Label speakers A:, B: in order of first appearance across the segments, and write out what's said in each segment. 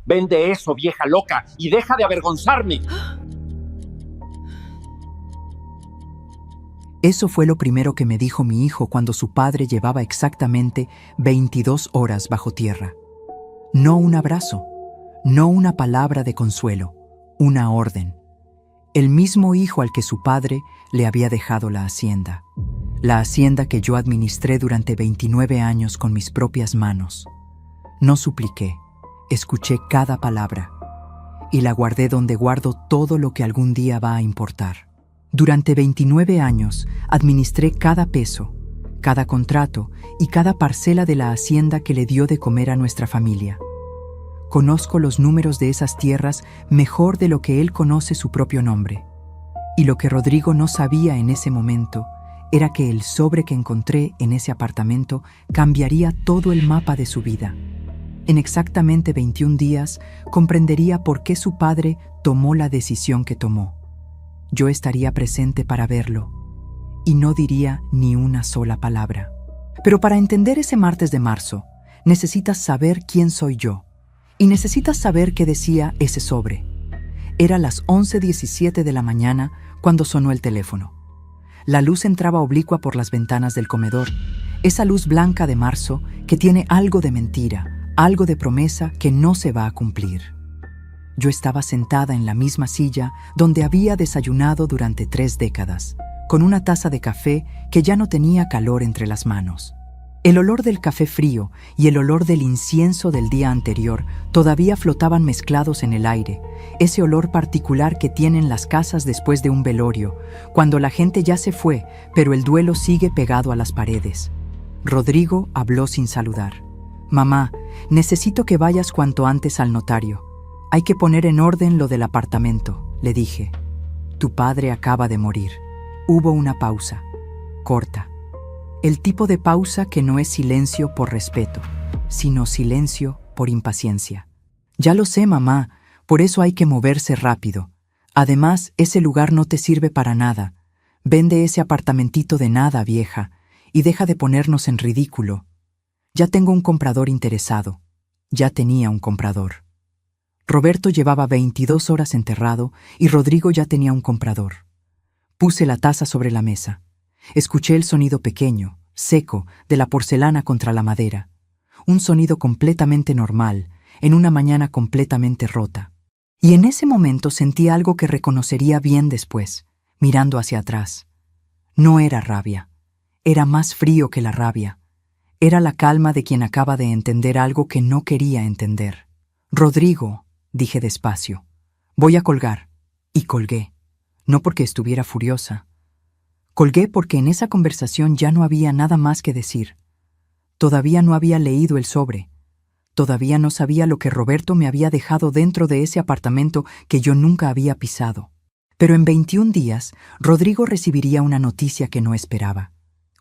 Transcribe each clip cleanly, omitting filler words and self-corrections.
A: Vende eso, vieja loca, y deja de avergonzarme.
B: Eso fue lo primero que me dijo mi hijo cuando su padre llevaba exactamente 22 horas bajo tierra. No un abrazo, no una palabra de consuelo, una orden. El mismo hijo al que su padre le había dejado la hacienda que yo administré durante 29 años con mis propias manos. No supliqué, escuché cada palabra y la guardé donde guardo todo lo que algún día va a importar. Durante 29 años administré cada peso, cada contrato y cada parcela de la hacienda que le dio de comer a nuestra familia. Conozco los números de esas tierras mejor de lo que él conoce su propio nombre. Y lo que Rodrigo no sabía en ese momento era que el sobre que encontré en ese apartamento cambiaría todo el mapa de su vida. En exactamente 21 días comprendería por qué su padre tomó la decisión que tomó. Yo estaría presente para verlo y no diría ni una sola palabra. Pero para entender ese martes de marzo, necesitas saber quién soy yo y necesitas saber qué decía ese sobre. Era las 11:17 de la mañana cuando sonó el teléfono. La luz entraba oblicua por las ventanas del comedor, esa luz blanca de marzo que tiene algo de mentira, algo de promesa que no se va a cumplir. Yo estaba sentada en la misma silla donde había desayunado durante 3 décadas, con una taza de café que ya no tenía calor entre las manos. El olor del café frío y el olor del incienso del día anterior todavía flotaban mezclados en el aire, ese olor particular que tienen las casas después de un velorio, cuando la gente ya se fue, pero el duelo sigue pegado a las paredes. Rodrigo habló sin saludar. «Mamá, necesito que vayas cuanto antes al notario. Hay que poner en orden lo del apartamento», le dije. «Tu padre acaba de morir». Hubo una pausa, corta. El tipo de pausa que no es silencio por respeto, sino silencio por impaciencia. «Ya lo sé, mamá, por eso hay que moverse rápido. Además, ese lugar no te sirve para nada. Vende ese apartamentito de nada, vieja, y deja de ponernos en ridículo. Ya tengo un comprador interesado». Ya tenía un comprador. Roberto llevaba 22 horas enterrado y Rodrigo ya tenía un comprador. Puse la taza sobre la mesa. Escuché el sonido pequeño, seco, de la porcelana contra la madera. Un sonido completamente normal, en una mañana completamente rota. Y en ese momento sentí algo que reconocería bien después, mirando hacia atrás. No era rabia. Era más frío que la rabia. Era la calma de quien acaba de entender algo que no quería entender. «Rodrigo», dije despacio, «voy a colgar». Y colgué. No porque estuviera furiosa. Colgué porque en esa conversación ya no había nada más que decir. Todavía no había leído el sobre. Todavía no sabía lo que Roberto me había dejado dentro de ese apartamento que yo nunca había pisado. Pero en 21 días, Rodrigo recibiría una noticia que no esperaba.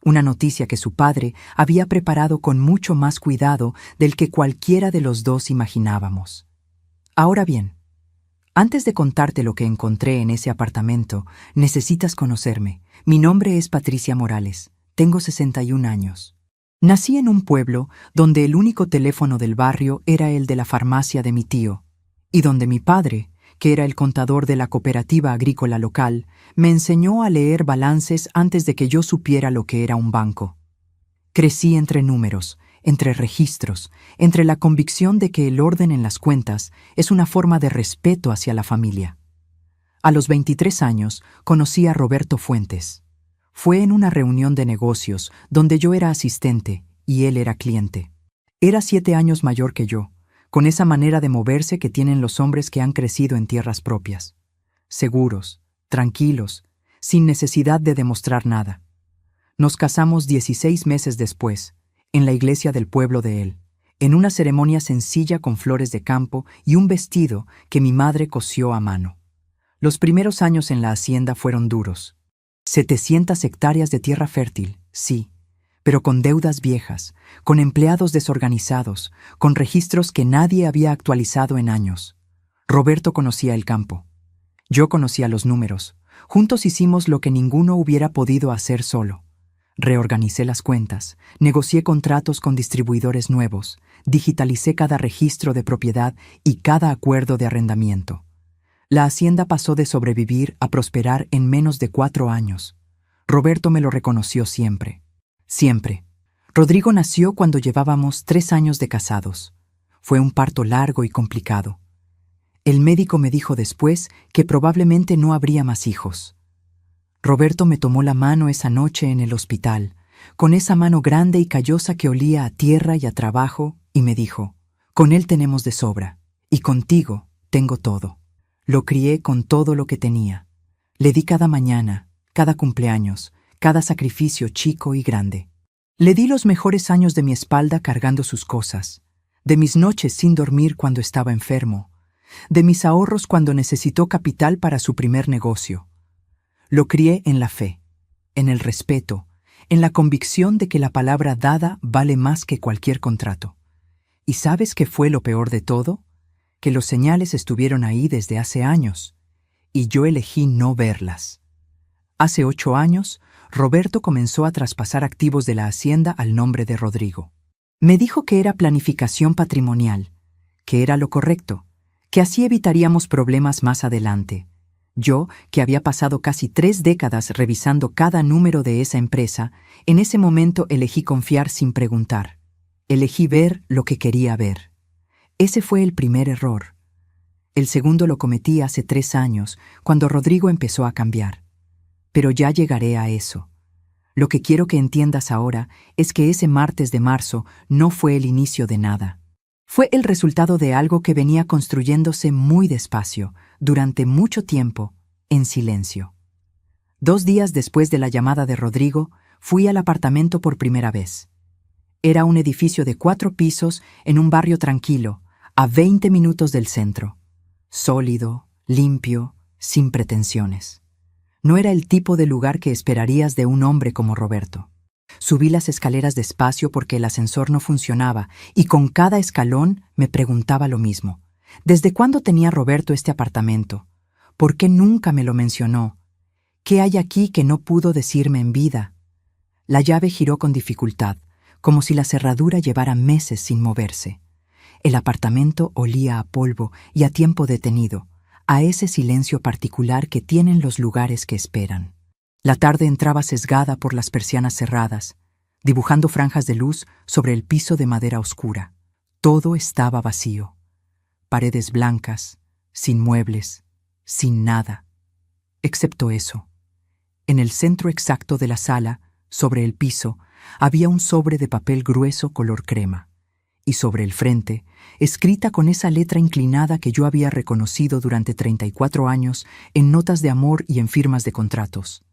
B: Una noticia que su padre había preparado con mucho más cuidado del que cualquiera de los dos imaginábamos. Ahora bien, antes de contarte lo que encontré en ese apartamento, necesitas conocerme. Mi nombre es Patricia Morales. Tengo 61 años. Nací en un pueblo donde el único teléfono del barrio era el de la farmacia de mi tío, y donde mi padre, que era el contador de la cooperativa agrícola local, me enseñó a leer balances antes de que yo supiera lo que era un banco. Crecí entre números, entre registros, entre la convicción de que el orden en las cuentas es una forma de respeto hacia la familia. A los 23 años conocí a Roberto Fuentes. Fue en una reunión de negocios donde yo era asistente y él era cliente. Era 7 años mayor que yo, con esa manera de moverse que tienen los hombres que han crecido en tierras propias. Seguros, tranquilos, sin necesidad de demostrar nada. Nos casamos 16 meses después, en la iglesia del pueblo de él, en una ceremonia sencilla con flores de campo y un vestido que mi madre cosió a mano. Los primeros años en la hacienda fueron duros. 700 hectáreas de tierra fértil, sí, pero con deudas viejas, con empleados desorganizados, con registros que nadie había actualizado en años. Roberto conocía el campo. Yo conocía los números. Juntos hicimos lo que ninguno hubiera podido hacer solo. Reorganicé las cuentas, negocié contratos con distribuidores nuevos, digitalicé cada registro de propiedad y cada acuerdo de arrendamiento. La hacienda pasó de sobrevivir a prosperar en menos de 4 años. Roberto me lo reconoció siempre. Siempre. Rodrigo nació cuando llevábamos 3 años de casados. Fue un parto largo y complicado. El médico me dijo después que probablemente no habría más hijos. Roberto me tomó la mano esa noche en el hospital, con esa mano grande y callosa que olía a tierra y a trabajo, y me dijo: «Con él tenemos de sobra, y contigo tengo todo». Lo crié con todo lo que tenía. Le di cada mañana, cada cumpleaños, cada sacrificio chico y grande. Le di los mejores años de mi espalda cargando sus cosas, de mis noches sin dormir cuando estaba enfermo, de mis ahorros cuando necesitó capital para su primer negocio. Lo crié en la fe, en el respeto, en la convicción de que la palabra dada vale más que cualquier contrato. ¿Y sabes qué fue lo peor de todo? Que los señales estuvieron ahí desde hace años, y yo elegí no verlas. Hace 8 años, Roberto comenzó a traspasar activos de la hacienda al nombre de Rodrigo. Me dijo que era planificación patrimonial, que era lo correcto, que así evitaríamos problemas más adelante. Yo, que había pasado casi 3 décadas revisando cada número de esa empresa, en ese momento elegí confiar sin preguntar. Elegí ver lo que quería ver. Ese fue el primer error. El segundo lo cometí hace 3 años, cuando Rodrigo empezó a cambiar. Pero ya llegaré a eso. Lo que quiero que entiendas ahora es que ese martes de marzo no fue el inicio de nada. Fue el resultado de algo que venía construyéndose muy despacio, durante mucho tiempo, en silencio. 2 días después de la llamada de Rodrigo, fui al apartamento por primera vez. Era un edificio de 4 pisos en un barrio tranquilo, a 20 minutos del centro. Sólido, limpio, sin pretensiones. No era el tipo de lugar que esperarías de un hombre como Roberto. Subí las escaleras despacio porque el ascensor no funcionaba y con cada escalón me preguntaba lo mismo. ¿Desde cuándo tenía Roberto este apartamento? ¿Por qué nunca me lo mencionó? ¿Qué hay aquí que no pudo decirme en vida? La llave giró con dificultad, como si la cerradura llevara meses sin moverse. El apartamento olía a polvo y a tiempo detenido, a ese silencio particular que tienen los lugares que esperan. La tarde entraba sesgada por las persianas cerradas, dibujando franjas de luz sobre el piso de madera oscura. Todo estaba vacío. Paredes blancas, sin muebles, sin nada. Excepto eso. En el centro exacto de la sala, sobre el piso, había un sobre de papel grueso color crema. Y sobre el frente, escrita con esa letra inclinada que yo había reconocido durante 34 años en notas de amor y en firmas de contratos.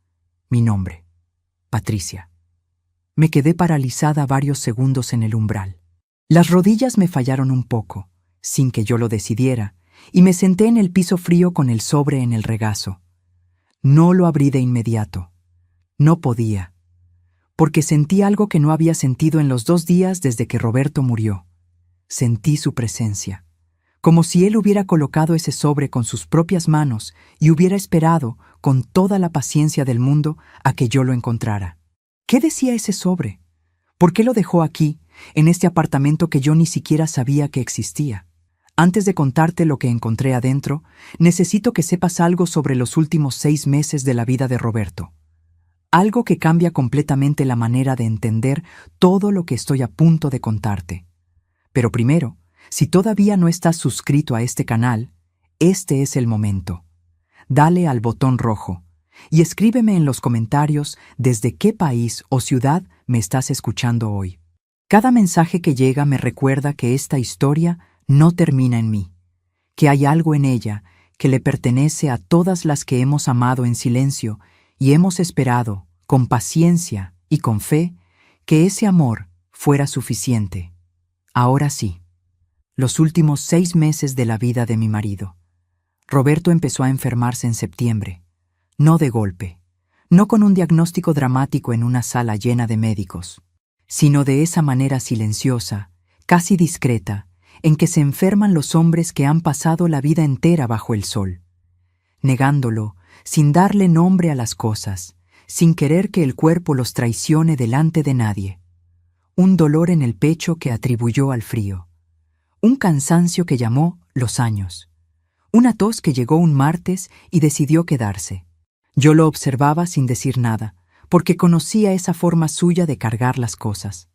B: Mi nombre, Patricia. Me quedé paralizada varios segundos en el umbral. Las rodillas me fallaron un poco, sin que yo lo decidiera, y me senté en el piso frío con el sobre en el regazo. No lo abrí de inmediato. No podía, porque sentí algo que no había sentido en los 2 días desde que Roberto murió. Sentí su presencia, como si él hubiera colocado ese sobre con sus propias manos y hubiera esperado, con toda la paciencia del mundo, a que yo lo encontrara. ¿Qué decía ese sobre? ¿Por qué lo dejó aquí, en este apartamento que yo ni siquiera sabía que existía? Antes de contarte lo que encontré adentro, necesito que sepas algo sobre los últimos 6 meses de la vida de Roberto. Algo que cambia completamente la manera de entender todo lo que estoy a punto de contarte. Pero primero, si todavía no estás suscrito a este canal, este es el momento. Dale al botón rojo y escríbeme en los comentarios desde qué país o ciudad me estás escuchando hoy. Cada mensaje que llega me recuerda que esta historia no termina en mí, que hay algo en ella que le pertenece a todas las que hemos amado en silencio y hemos esperado, con paciencia y con fe, que ese amor fuera suficiente. Ahora sí, los últimos 6 meses de la vida de mi marido. Roberto empezó a enfermarse en septiembre, no de golpe, no con un diagnóstico dramático en una sala llena de médicos, sino de esa manera silenciosa, casi discreta, en que se enferman los hombres que han pasado la vida entera bajo el sol, negándolo, sin darle nombre a las cosas, sin querer que el cuerpo los traicione delante de nadie. un dolor en el pecho que atribuyó al frío, un cansancio que llamó los años, una tos que llegó un martes y decidió quedarse. Yo lo observaba sin decir nada, porque conocía esa forma suya de cargar las cosas.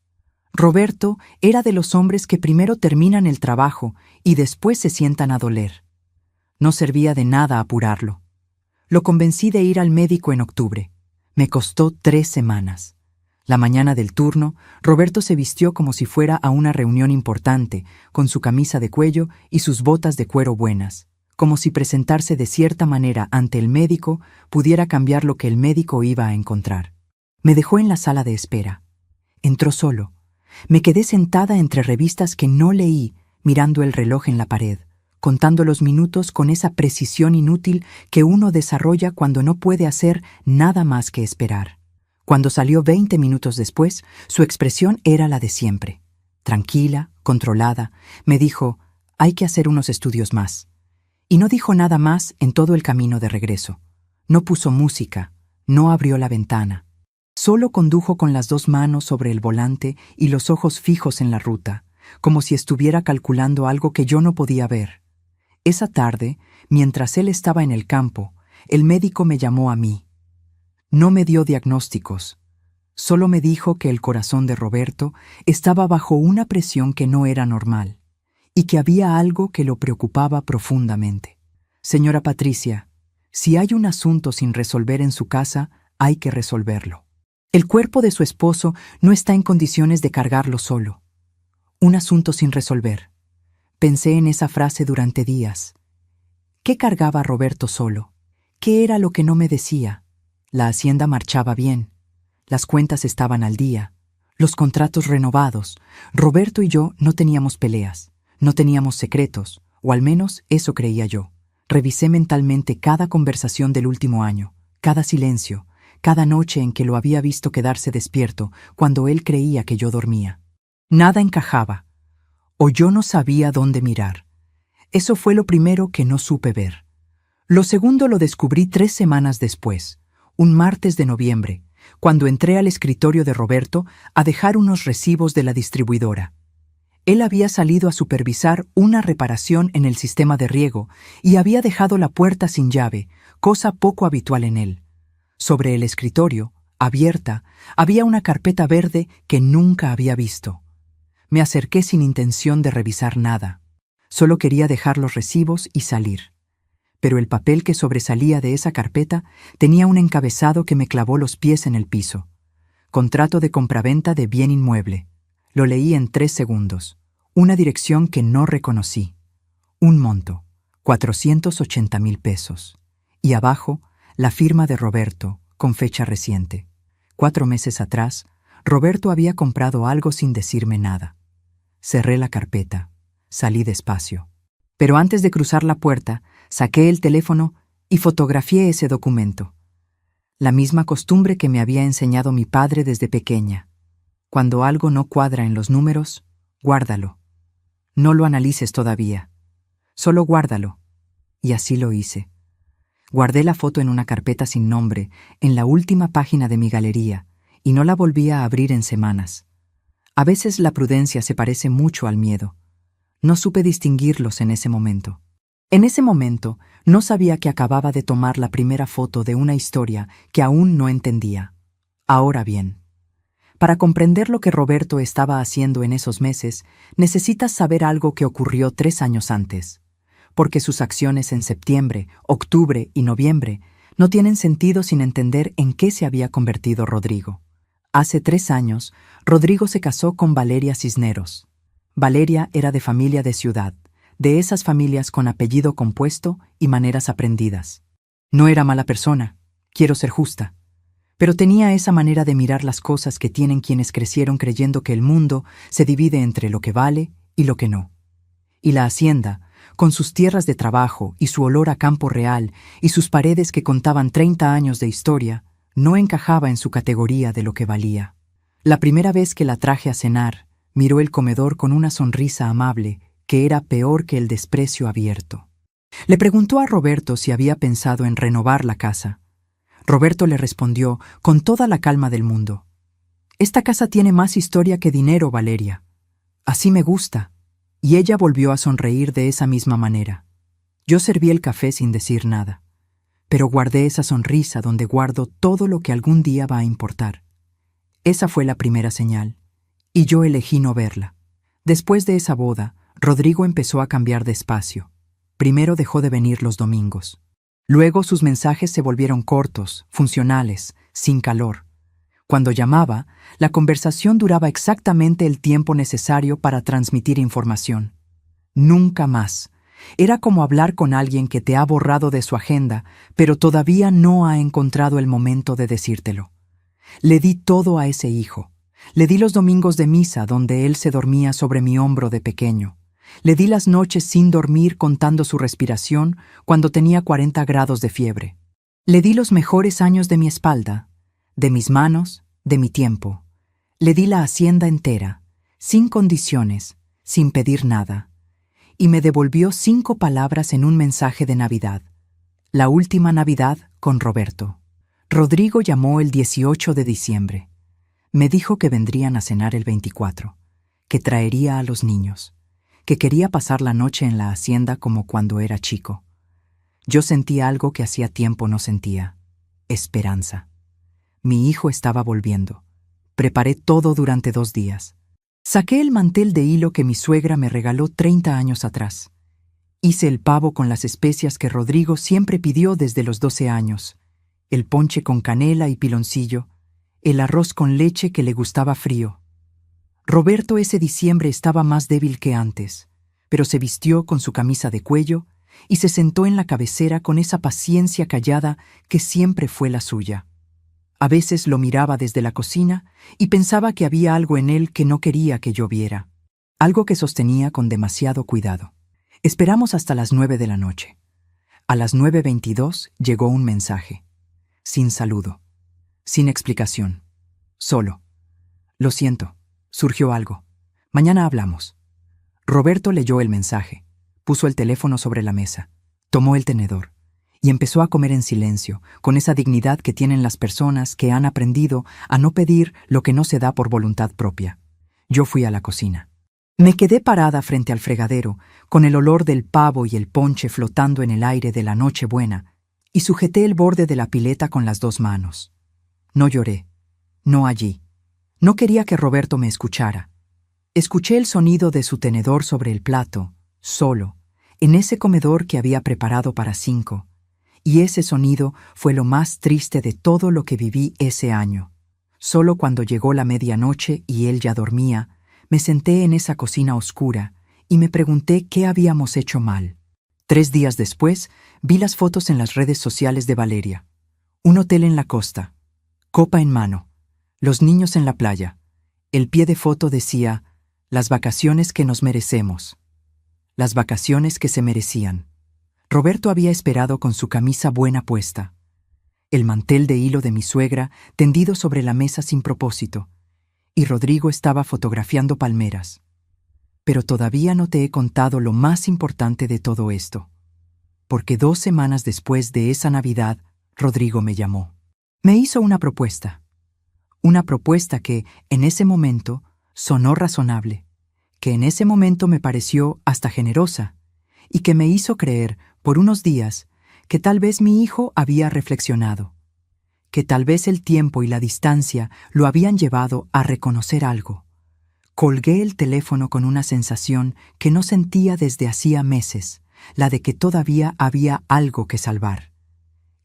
B: Roberto era de los hombres que primero terminan el trabajo y después se sientan a doler. No servía de nada apurarlo. Lo convencí de ir al médico en octubre. Me costó 3 semanas. La mañana del turno, Roberto se vistió como si fuera a una reunión importante, con su camisa de cuello y sus botas de cuero buenas, como si presentarse de cierta manera ante el médico pudiera cambiar lo que el médico iba a encontrar. Me dejó en la sala de espera. Entró solo. Me quedé sentada entre revistas que no leí, mirando el reloj en la pared, contando los minutos con esa precisión inútil que uno desarrolla cuando no puede hacer nada más que esperar. Cuando salió 20 minutos después, su expresión era la de siempre. Tranquila, controlada, me dijo, hay que hacer unos estudios más. Y no dijo nada más en todo el camino de regreso. No puso música, no abrió la ventana. Solo condujo con las 2 manos sobre el volante y los ojos fijos en la ruta, como si estuviera calculando algo que yo no podía ver. Esa tarde, mientras él estaba en el campo, el médico me llamó a mí. No me dio diagnósticos. Solo me dijo que el corazón de Roberto estaba bajo una presión que no era normal y que había algo que lo preocupaba profundamente. Señora Patricia, si hay un asunto sin resolver en su casa, hay que resolverlo. El cuerpo de su esposo no está en condiciones de cargarlo solo. Un asunto sin resolver. Pensé en esa frase durante días. ¿Qué cargaba Roberto solo? ¿Qué era lo que no me decía? La hacienda marchaba bien. Las cuentas estaban al día. Los contratos renovados. Roberto y yo no teníamos peleas. No teníamos secretos, o al menos eso creía yo. Revisé mentalmente cada conversación del último año, cada silencio, cada noche en que lo había visto quedarse despierto cuando él creía que yo dormía. Nada encajaba, o yo no sabía dónde mirar. Eso fue lo primero que no supe ver. Lo segundo lo descubrí 3 semanas después, un martes de noviembre, cuando entré al escritorio de Roberto a dejar unos recibos de la distribuidora. Él había salido a supervisar una reparación en el sistema de riego y había dejado la puerta sin llave, cosa poco habitual en él. Sobre el escritorio, abierta, había una carpeta verde que nunca había visto. Me acerqué sin intención de revisar nada. Solo quería dejar los recibos y salir. Pero el papel que sobresalía de esa carpeta tenía un encabezado que me clavó los pies en el piso. Contrato de compraventa de bien inmueble. Lo leí en 3 segundos. Una dirección que no reconocí. Un monto, 480,000 pesos. Y abajo, la firma de Roberto, con fecha reciente. 4 meses atrás, Roberto había comprado algo sin decirme nada. Cerré la carpeta. Salí despacio. Pero antes de cruzar la puerta, saqué el teléfono y fotografié ese documento. La misma costumbre que me había enseñado mi padre desde pequeña. Cuando algo no cuadra en los números, guárdalo. No lo analices todavía. Solo guárdalo. Y así lo hice. Guardé la foto en una carpeta sin nombre, en la última página de mi galería, y no la volví a abrir en semanas. A veces la prudencia se parece mucho al miedo. No supe distinguirlos en ese momento. En ese momento, no sabía que acababa de tomar la primera foto de una historia que aún no entendía. Ahora bien, para comprender lo que Roberto estaba haciendo en esos meses, necesitas saber algo que ocurrió 3 años antes, porque sus acciones en septiembre, octubre y noviembre no tienen sentido sin entender en qué se había convertido Rodrigo. Hace 3 años, Rodrigo se casó con Valeria Cisneros. Valeria era de familia de ciudad, de esas familias con apellido compuesto y maneras aprendidas. No era mala persona, quiero ser justa, pero tenía esa manera de mirar las cosas que tienen quienes crecieron creyendo que el mundo se divide entre lo que vale y lo que no. Y la hacienda, con sus tierras de trabajo y su olor a campo real y sus paredes que contaban 30 años de historia, no encajaba en su categoría de lo que valía. La primera vez que la traje a cenar, miró el comedor con una sonrisa amable que era peor que el desprecio abierto. Le preguntó a Roberto si había pensado en renovar la casa. Roberto le respondió con toda la calma del mundo: Esta casa tiene más historia que dinero, Valeria. Así me gusta. Y ella volvió a sonreír de esa misma manera. Yo serví el café sin decir nada, pero guardé esa sonrisa donde guardo todo lo que algún día va a importar. Esa fue la primera señal, y yo elegí no verla. Después de esa boda, Rodrigo empezó a cambiar de espacio. Primero dejó de venir los domingos. Luego sus mensajes se volvieron cortos, funcionales, sin calor. Cuando llamaba, la conversación duraba exactamente el tiempo necesario para transmitir información. Nunca más. Era como hablar con alguien que te ha borrado de su agenda, pero todavía no ha encontrado el momento de decírtelo. Le di todo a ese hijo. Le di los domingos de misa donde él se dormía sobre mi hombro de pequeño. Le di las noches sin dormir contando su respiración cuando tenía 40 grados de fiebre. Le di los mejores años de mi espalda, de mis manos, de mi tiempo. Le di la hacienda entera, sin condiciones, sin pedir nada. Y me devolvió 5 palabras en un mensaje de Navidad. La última Navidad con Roberto. Rodrigo llamó el 18 de diciembre. Me dijo que vendrían a cenar el 24, que traería a los niños, que quería pasar la noche en la hacienda como cuando era chico. Yo sentí algo que hacía tiempo no sentía: esperanza. Mi hijo estaba volviendo. Preparé todo durante 2 días. Saqué el mantel de hilo que mi suegra me regaló 30 años atrás. Hice el pavo con las especias que Rodrigo siempre pidió desde los 12 años, el ponche con canela y piloncillo, el arroz con leche que le gustaba frío. Roberto ese diciembre estaba más débil que antes, pero se vistió con su camisa de cuello y se sentó en la cabecera con esa paciencia callada que siempre fue la suya. A veces lo miraba desde la cocina y pensaba que había algo en él que no quería que yo viera, algo que sostenía con demasiado cuidado. Esperamos hasta las 9 de la noche. A las 9:22 llegó un mensaje, sin saludo, sin explicación, solo: lo siento, surgió algo. Mañana hablamos. Roberto leyó el mensaje, puso el teléfono sobre la mesa, tomó el tenedor y empezó a comer en silencio, con esa dignidad que tienen las personas que han aprendido a no pedir lo que no se da por voluntad propia. Yo fui a la cocina. Me quedé parada frente al fregadero, con el olor del pavo y el ponche flotando en el aire de la Nochebuena, y sujeté el borde de la pileta con las 2 manos. No lloré, no allí. No quería que Roberto me escuchara. Escuché el sonido de su tenedor sobre el plato, solo, en ese comedor que había preparado para 5, y ese sonido fue lo más triste de todo lo que viví ese año. Solo cuando llegó la medianoche y él ya dormía, me senté en esa cocina oscura y me pregunté qué habíamos hecho mal. 3 días después, vi las fotos en las redes sociales de Valeria. Un hotel en la costa, copa en mano, los niños en la playa. El pie de foto decía: las vacaciones que nos merecemos. Las vacaciones que se merecían. Roberto había esperado con su camisa buena puesta, el mantel de hilo de mi suegra tendido sobre la mesa sin propósito, y Rodrigo estaba fotografiando palmeras. Pero todavía no te he contado lo más importante de todo esto, porque 2 semanas después de esa Navidad, Rodrigo me llamó. Me hizo una propuesta que, en ese momento, sonó razonable, que en ese momento me pareció hasta generosa, y que me hizo creer, por unos días, que tal vez mi hijo había reflexionado, que tal vez el tiempo y la distancia lo habían llevado a reconocer algo. Colgué el teléfono con una sensación que no sentía desde hacía meses, la de que todavía había algo que salvar.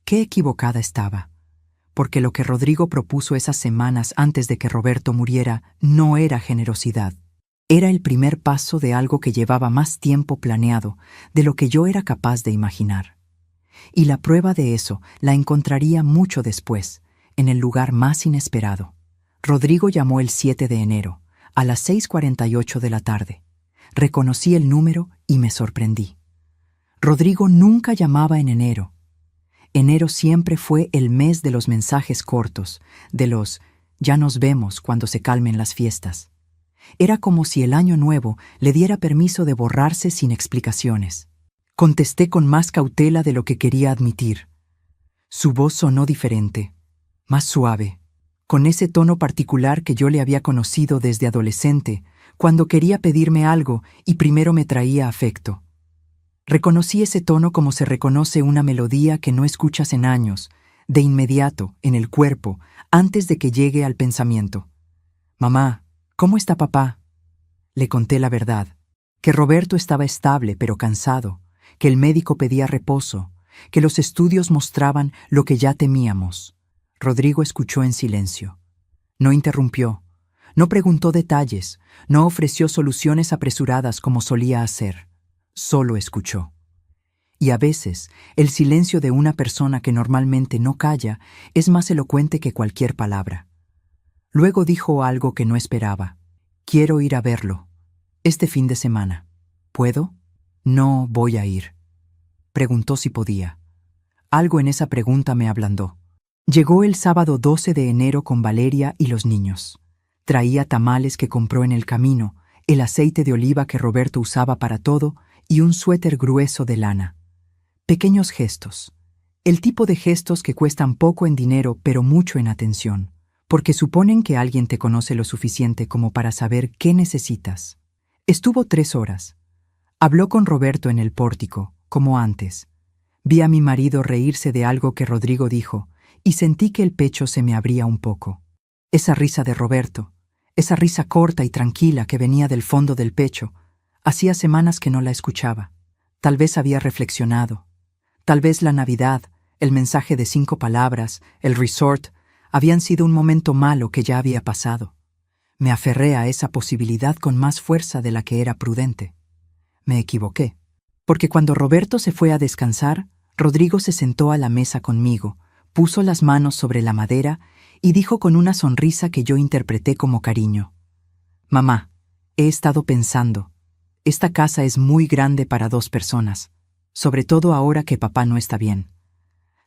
B: Qué equivocada estaba, porque lo que Rodrigo propuso esas semanas antes de que Roberto muriera no era generosidad. Era el primer paso de algo que llevaba más tiempo planeado de lo que yo era capaz de imaginar. Y la prueba de eso la encontraría mucho después, en el lugar más inesperado. Rodrigo llamó el 7 de enero, a las 6:48 de la tarde. Reconocí el número y me sorprendí. Rodrigo nunca llamaba en enero. Enero siempre fue el mes de los mensajes cortos, de los «ya nos vemos cuando se calmen las fiestas». Era como si el año nuevo le diera permiso de borrarse sin explicaciones. Contesté con más cautela de lo que quería admitir. Su voz sonó diferente, más suave, con ese tono particular que yo le había conocido desde adolescente, cuando quería pedirme algo y primero me traía afecto. Reconocí ese tono como se reconoce una melodía que no escuchas en años, de inmediato, en el cuerpo, antes de que llegue al pensamiento. «Mamá, ¿cómo está papá?». Le conté la verdad, que Roberto estaba estable pero cansado, que el médico pedía reposo, que los estudios mostraban lo que ya temíamos. Rodrigo escuchó en silencio. No interrumpió, no preguntó detalles, no ofreció soluciones apresuradas como solía hacer. Solo escuchó. Y a veces, el silencio de una persona que normalmente no calla es más elocuente que cualquier palabra. Luego dijo algo que no esperaba. «Quiero ir a verlo. Este fin de semana. ¿Puedo?». «No voy a ir». Preguntó si podía. Algo en esa pregunta me ablandó. Llegó el sábado 12 de enero con Valeria y los niños. Traía tamales que compró en el camino, el aceite de oliva que Roberto usaba para todo y un suéter grueso de lana. Pequeños gestos. El tipo de gestos que cuestan poco en dinero pero mucho en atención, porque suponen que alguien te conoce lo suficiente como para saber qué necesitas. Estuvo 3 horas. Habló con Roberto en el pórtico, como antes. Vi a mi marido reírse de algo que Rodrigo dijo y sentí que el pecho se me abría un poco. Esa risa de Roberto, esa risa corta y tranquila que venía del fondo del pecho, hacía semanas que no la escuchaba. Tal vez había reflexionado. Tal vez la Navidad, el mensaje de 5 palabras, el resort, habían sido un momento malo que ya había pasado. Me aferré a esa posibilidad con más fuerza de la que era prudente. Me equivoqué, porque cuando Roberto se fue a descansar, Rodrigo se sentó a la mesa conmigo, puso las manos sobre la madera y dijo con una sonrisa que yo interpreté como cariño: «Mamá, he estado pensando. Esta casa es muy grande para 2 personas, sobre todo ahora que papá no está bien.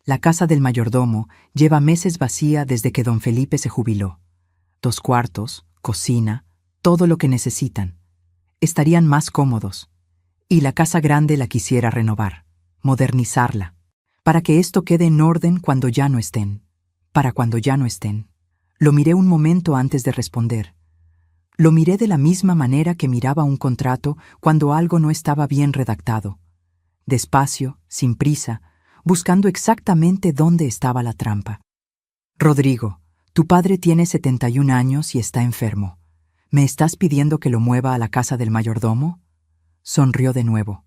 B: La casa del mayordomo lleva meses vacía desde que don Felipe se jubiló. 2 cuartos, cocina, todo lo que necesitan. Estarían más cómodos. Y la casa grande la quisiera renovar, modernizarla, para que esto quede en orden cuando ya no estén. Para cuando ya no estén». Lo miré un momento antes de responder. Lo miré de la misma manera que miraba un contrato cuando algo no estaba bien redactado. Despacio, sin prisa, buscando exactamente dónde estaba la trampa. «Rodrigo, tu padre tiene 71 años y está enfermo. ¿Me estás pidiendo que lo mueva a la casa del mayordomo?». Sonrió de nuevo.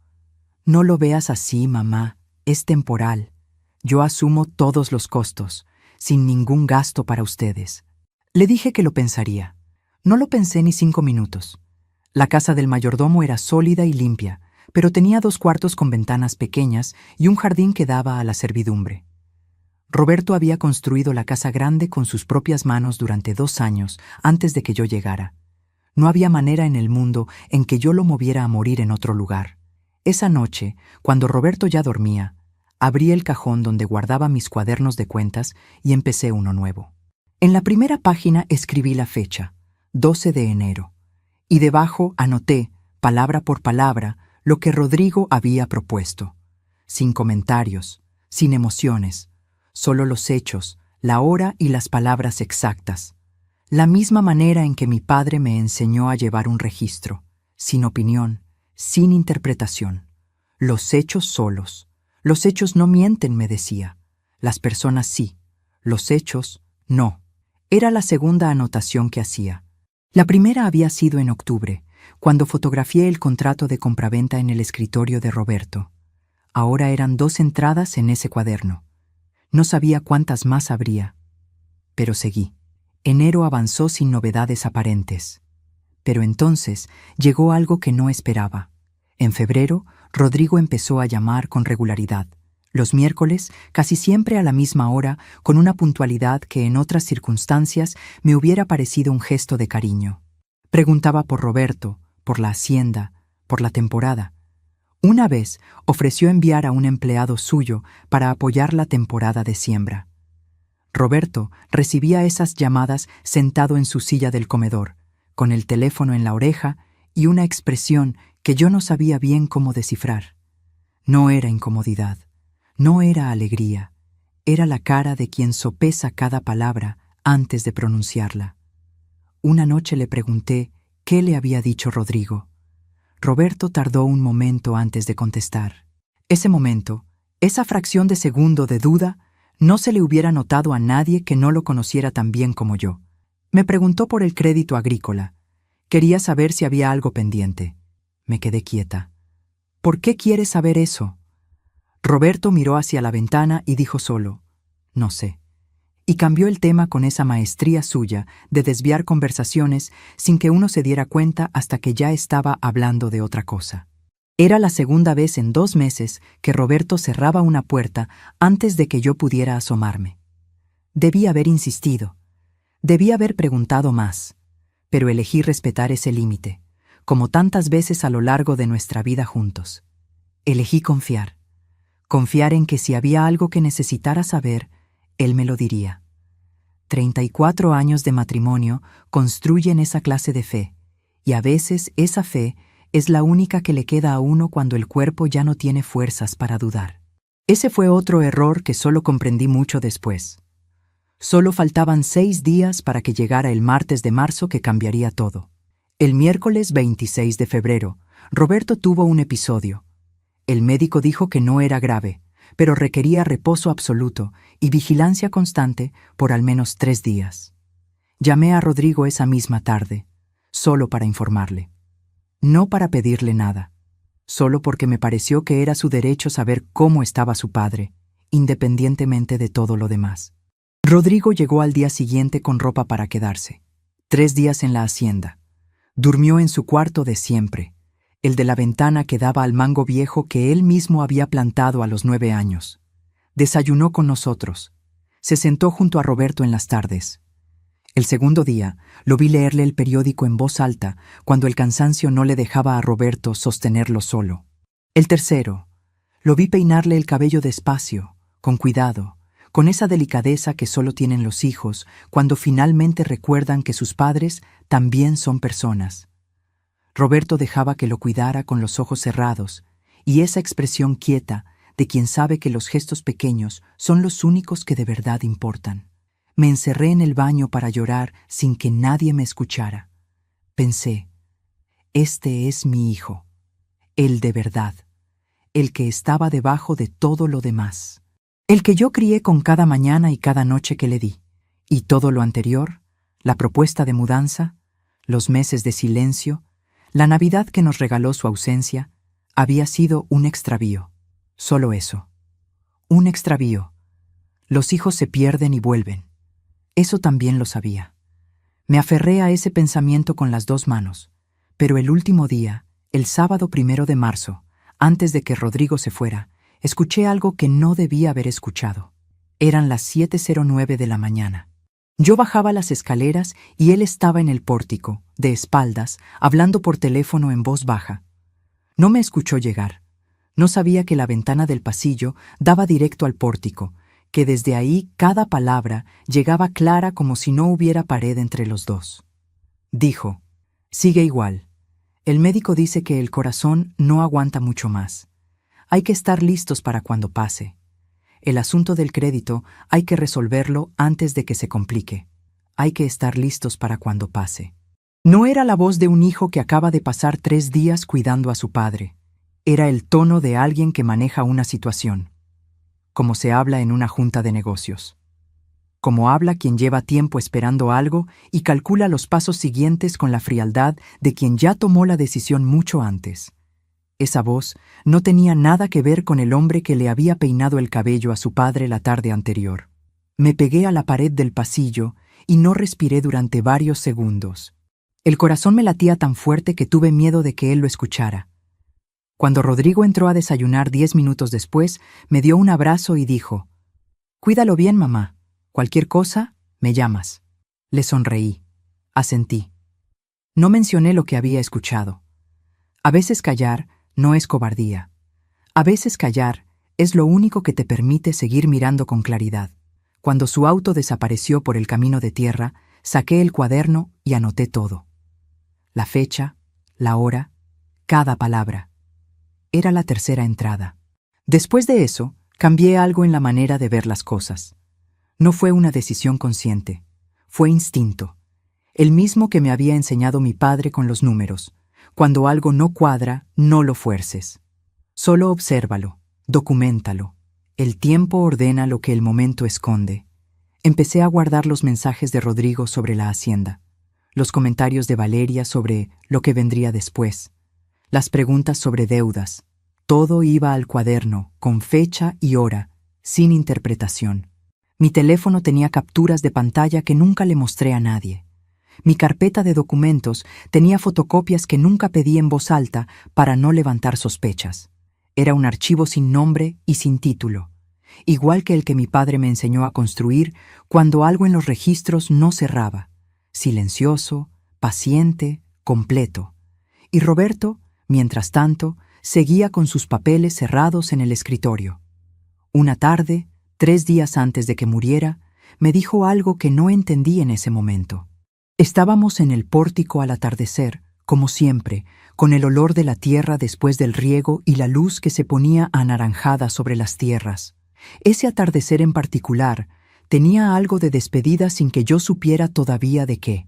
B: «No lo veas así, mamá. Es temporal. Yo asumo todos los costos, sin ningún gasto para ustedes». Le dije que lo pensaría. No lo pensé ni 5 minutos. La casa del mayordomo era sólida y limpia, pero tenía 2 cuartos con ventanas pequeñas y un jardín que daba a la servidumbre. Roberto había construido la casa grande con sus propias manos durante 2 años antes de que yo llegara. No había manera en el mundo en que yo lo moviera a morir en otro lugar. Esa noche, cuando Roberto ya dormía, abrí el cajón donde guardaba mis cuadernos de cuentas y empecé uno nuevo. En la primera página escribí la fecha, 12 de enero, y debajo anoté, palabra por palabra, lo que Rodrigo había propuesto. Sin comentarios, sin emociones, solo los hechos, la hora y las palabras exactas. La misma manera en que mi padre me enseñó a llevar un registro, sin opinión, sin interpretación. Los hechos solos. Los hechos no mienten, me decía. Las personas sí. Los hechos, no. Era la segunda anotación que hacía. La primera había sido en octubre, cuando fotografié el contrato de compraventa en el escritorio de Roberto. Ahora eran 2 entradas en ese cuaderno. No sabía cuántas más habría. Pero seguí. Enero avanzó sin novedades aparentes. Pero entonces llegó algo que no esperaba. En febrero, Rodrigo empezó a llamar con regularidad. Los miércoles, casi siempre a la misma hora, con una puntualidad que en otras circunstancias me hubiera parecido un gesto de cariño. Preguntaba por Roberto, por la hacienda, por la temporada. Una vez ofreció enviar a un empleado suyo para apoyar la temporada de siembra. Roberto recibía esas llamadas sentado en su silla del comedor, con el teléfono en la oreja y una expresión que yo no sabía bien cómo descifrar. No era incomodidad, no era alegría, era la cara de quien sopesa cada palabra antes de pronunciarla. Una noche le pregunté qué le había dicho Rodrigo. Roberto tardó un momento antes de contestar. Ese momento, esa fracción de segundo de duda, no se le hubiera notado a nadie que no lo conociera tan bien como yo. Me preguntó por el crédito agrícola. Quería saber si había algo pendiente. Me quedé quieta. ¿Por qué quieres saber eso? Roberto miró hacia la ventana y dijo solo, no sé. Y cambió el tema con esa maestría suya de desviar conversaciones sin que uno se diera cuenta hasta que ya estaba hablando de otra cosa. Era la segunda vez en 2 meses que Roberto cerraba una puerta antes de que yo pudiera asomarme. Debí haber insistido. Debí haber preguntado más, pero elegí respetar ese límite, como tantas veces a lo largo de nuestra vida juntos. Elegí confiar. Confiar en que si había algo que necesitara saber, él me lo diría. 34 años de matrimonio construyen esa clase de fe, y a veces esa fe es la única que le queda a uno cuando el cuerpo ya no tiene fuerzas para dudar. Ese fue otro error que solo comprendí mucho después. Solo faltaban 6 días para que llegara el martes de marzo que cambiaría todo. El miércoles 26 de febrero, Roberto tuvo un episodio. El médico dijo que no era grave, pero requería reposo absoluto y vigilancia constante por al menos 3 días. Llamé a Rodrigo esa misma tarde, solo para informarle. No para pedirle nada, solo porque me pareció que era su derecho saber cómo estaba su padre, independientemente de todo lo demás. Rodrigo llegó al día siguiente con ropa para quedarse. 3 días en la hacienda. Durmió en su cuarto de siempre, el de la ventana que daba al mango viejo que él mismo había plantado a los 9 años. Desayunó con nosotros. Se sentó junto a Roberto en las tardes. El segundo día, lo vi leerle el periódico en voz alta cuando el cansancio no le dejaba a Roberto sostenerlo solo. El tercero, lo vi peinarle el cabello despacio, con cuidado, con esa delicadeza que solo tienen los hijos cuando finalmente recuerdan que sus padres también son personas. Roberto dejaba que lo cuidara con los ojos cerrados, y esa expresión quieta de quien sabe que los gestos pequeños son los únicos que de verdad importan. Me encerré en el baño para llorar sin que nadie me escuchara. Pensé, este es mi hijo, el de verdad, el que estaba debajo de todo lo demás. El que yo crié con cada mañana y cada noche que le di, y todo lo anterior, la propuesta de mudanza, los meses de silencio, la Navidad que nos regaló su ausencia, había sido un extravío. Solo eso. Un extravío. Los hijos se pierden y vuelven. Eso también lo sabía. Me aferré a ese pensamiento con las 2 manos, pero el último día, el sábado 1 de marzo, antes de que Rodrigo se fuera, escuché algo que no debía haber escuchado. Eran las 7:09 de la mañana. Yo bajaba las escaleras y él estaba en el pórtico, de espaldas, hablando por teléfono en voz baja. No me escuchó llegar. No sabía que la ventana del pasillo daba directo al pórtico, que desde ahí cada palabra llegaba clara como si no hubiera pared entre los dos. Dijo, sigue igual. El médico dice que el corazón no aguanta mucho más. Hay que estar listos para cuando pase. El asunto del crédito hay que resolverlo antes de que se complique. Hay que estar listos para cuando pase. No era la voz de un hijo que acaba de pasar 3 días cuidando a su padre. Era el tono de alguien que maneja una situación, como se habla en una junta de negocios. Como habla quien lleva tiempo esperando algo y calcula los pasos siguientes con la frialdad de quien ya tomó la decisión mucho antes. Esa voz no tenía nada que ver con el hombre que le había peinado el cabello a su padre la tarde anterior. Me pegué a la pared del pasillo y no respiré durante varios segundos. El corazón me latía tan fuerte que tuve miedo de que él lo escuchara. Cuando Rodrigo entró a desayunar 10 minutos después, me dio un abrazo y dijo, «Cuídalo bien, mamá. Cualquier cosa, me llamas». Le sonreí. Asentí. No mencioné lo que había escuchado. A veces callar no es cobardía. A veces callar es lo único que te permite seguir mirando con claridad. Cuando su auto desapareció por el camino de tierra, saqué el cuaderno y anoté todo. La fecha, la hora, cada palabra. Era la tercera entrada. Después de eso, cambié algo en la manera de ver las cosas. No fue una decisión consciente. Fue instinto, el mismo que me había enseñado mi padre con los números. Cuando algo no cuadra, no lo fuerces. Solo obsérvalo, documéntalo. El tiempo ordena lo que el momento esconde. Empecé a guardar los mensajes de Rodrigo sobre la hacienda, los comentarios de Valeria sobre lo que vendría después, las preguntas sobre deudas. Todo iba al cuaderno, con fecha y hora, sin interpretación. Mi teléfono tenía capturas de pantalla que nunca le mostré a nadie. Mi carpeta de documentos tenía fotocopias que nunca pedí en voz alta para no levantar sospechas. Era un archivo sin nombre y sin título, igual que el que mi padre me enseñó a construir cuando algo en los registros no cerraba. Silencioso, paciente, completo. Y Roberto, mientras tanto, seguía con sus papeles cerrados en el escritorio. Una tarde, 3 días antes de que muriera, me dijo algo que no entendí en ese momento. Estábamos en el pórtico al atardecer, como siempre, con el olor de la tierra después del riego y la luz que se ponía anaranjada sobre las tierras. Ese atardecer en particular tenía algo de despedida sin que yo supiera todavía de qué.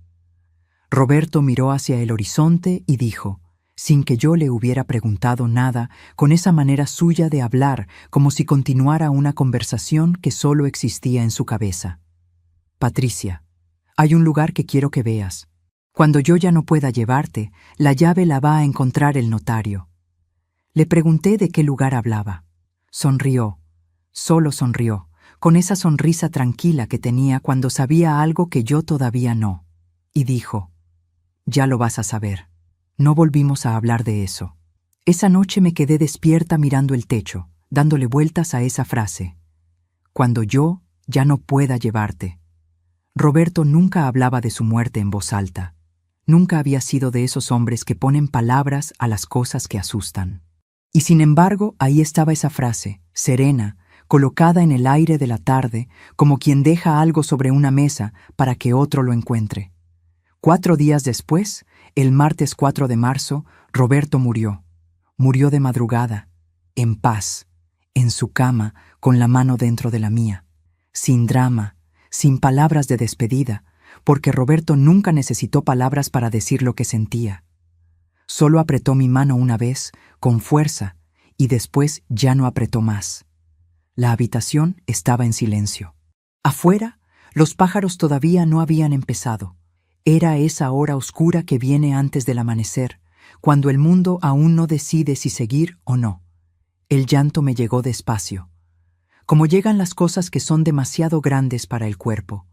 B: Roberto miró hacia el horizonte y dijo, sin que yo le hubiera preguntado nada, con esa manera suya de hablar, como si continuara una conversación que solo existía en su cabeza. Patricia, hay un lugar que quiero que veas. Cuando yo ya no pueda llevarte, la llave la va a encontrar el notario. Le pregunté de qué lugar hablaba. Sonrió, solo sonrió, con esa sonrisa tranquila que tenía cuando sabía algo que yo todavía no. Y dijo, ya lo vas a saber. No volvimos a hablar de eso. Esa noche me quedé despierta mirando el techo, dándole vueltas a esa frase. Cuando yo ya no pueda llevarte. Roberto nunca hablaba de su muerte en voz alta. Nunca había sido de esos hombres que ponen palabras a las cosas que asustan. Y sin embargo, ahí estaba esa frase, serena, colocada en el aire de la tarde, como quien deja algo sobre una mesa para que otro lo encuentre. 4 días después, el martes 4 de marzo, Roberto murió. Murió de madrugada, en paz, en su cama, con la mano dentro de la mía. Sin drama, sin palabras de despedida, porque Roberto nunca necesitó palabras para decir lo que sentía. Solo apretó mi mano una vez, con fuerza, y después ya no apretó más. La habitación estaba en silencio. Afuera, los pájaros todavía no habían empezado. Era esa hora oscura que viene antes del amanecer, cuando el mundo aún no decide si seguir o no. El llanto me llegó despacio, como llegan las cosas que son demasiado grandes para el cuerpo.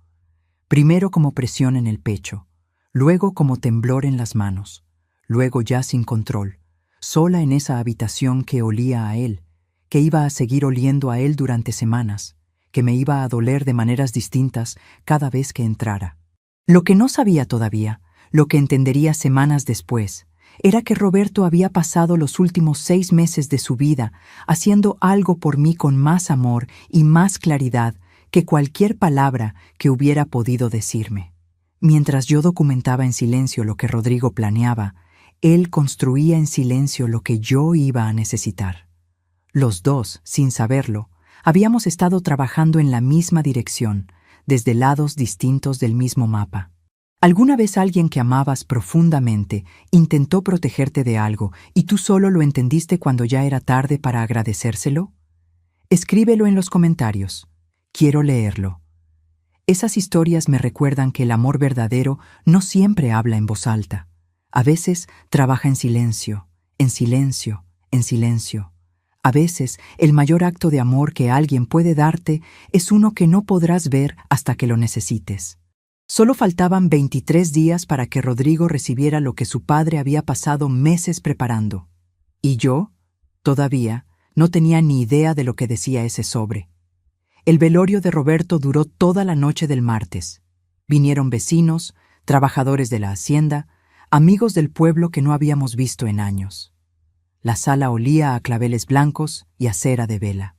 B: Primero como presión en el pecho, luego como temblor en las manos, luego ya sin control, sola en esa habitación que olía a él, que iba a seguir oliendo a él durante semanas, que me iba a doler de maneras distintas cada vez que entrara. Lo que no sabía todavía, lo que entendería semanas después, era que Roberto había pasado los últimos 6 meses de su vida haciendo algo por mí con más amor y más claridad que cualquier palabra que hubiera podido decirme. Mientras yo documentaba en silencio lo que Rodrigo planeaba, él construía en silencio lo que yo iba a necesitar. Los dos, sin saberlo, habíamos estado trabajando en la misma dirección, desde lados distintos del mismo mapa. ¿Alguna vez alguien que amabas profundamente intentó protegerte de algo y tú solo lo entendiste cuando ya era tarde para agradecérselo? Escríbelo en los comentarios. Quiero leerlo. Esas historias me recuerdan que el amor verdadero no siempre habla en voz alta. A veces trabaja en silencio, en silencio, en silencio. A veces el mayor acto de amor que alguien puede darte es uno que no podrás ver hasta que lo necesites. Solo faltaban 23 días para que Rodrigo recibiera lo que su padre había pasado meses preparando. Y yo, todavía, no tenía ni idea de lo que decía ese sobre. El velorio de Roberto duró toda la noche del martes. Vinieron vecinos, trabajadores de la hacienda, amigos del pueblo que no habíamos visto en años. La sala olía a claveles blancos y a cera de vela.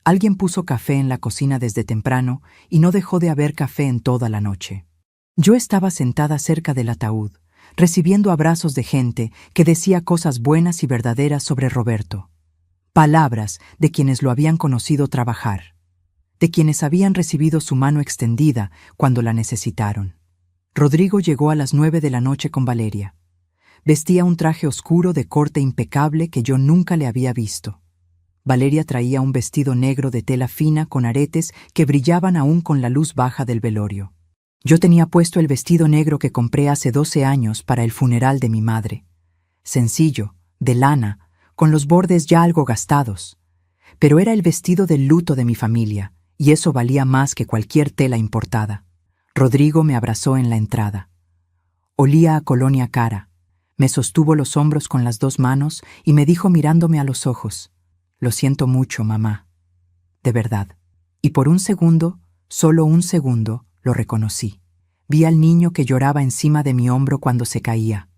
B: Alguien puso café en la cocina desde temprano y no dejó de haber café en toda la noche. Yo estaba sentada cerca del ataúd, recibiendo abrazos de gente que decía cosas buenas y verdaderas sobre Roberto. Palabras de quienes lo habían conocido trabajar, de quienes habían recibido su mano extendida cuando la necesitaron. Rodrigo llegó a las 9 de la noche con Valeria. Vestía un traje oscuro de corte impecable que yo nunca le había visto. Valeria traía un vestido negro de tela fina con aretes que brillaban aún con la luz baja del velorio. Yo tenía puesto el vestido negro que compré hace 12 años para el funeral de mi madre. Sencillo, de lana, con los bordes ya algo gastados. Pero era el vestido del luto de mi familia, y eso valía más que cualquier tela importada. Rodrigo me abrazó en la entrada. Olía a colonia cara. Me sostuvo los hombros con las 2 manos y me dijo mirándome a los ojos: «Lo siento mucho, mamá. De verdad». Y por un segundo, solo un segundo, lo reconocí. Vi al niño que lloraba encima de mi hombro cuando se caía.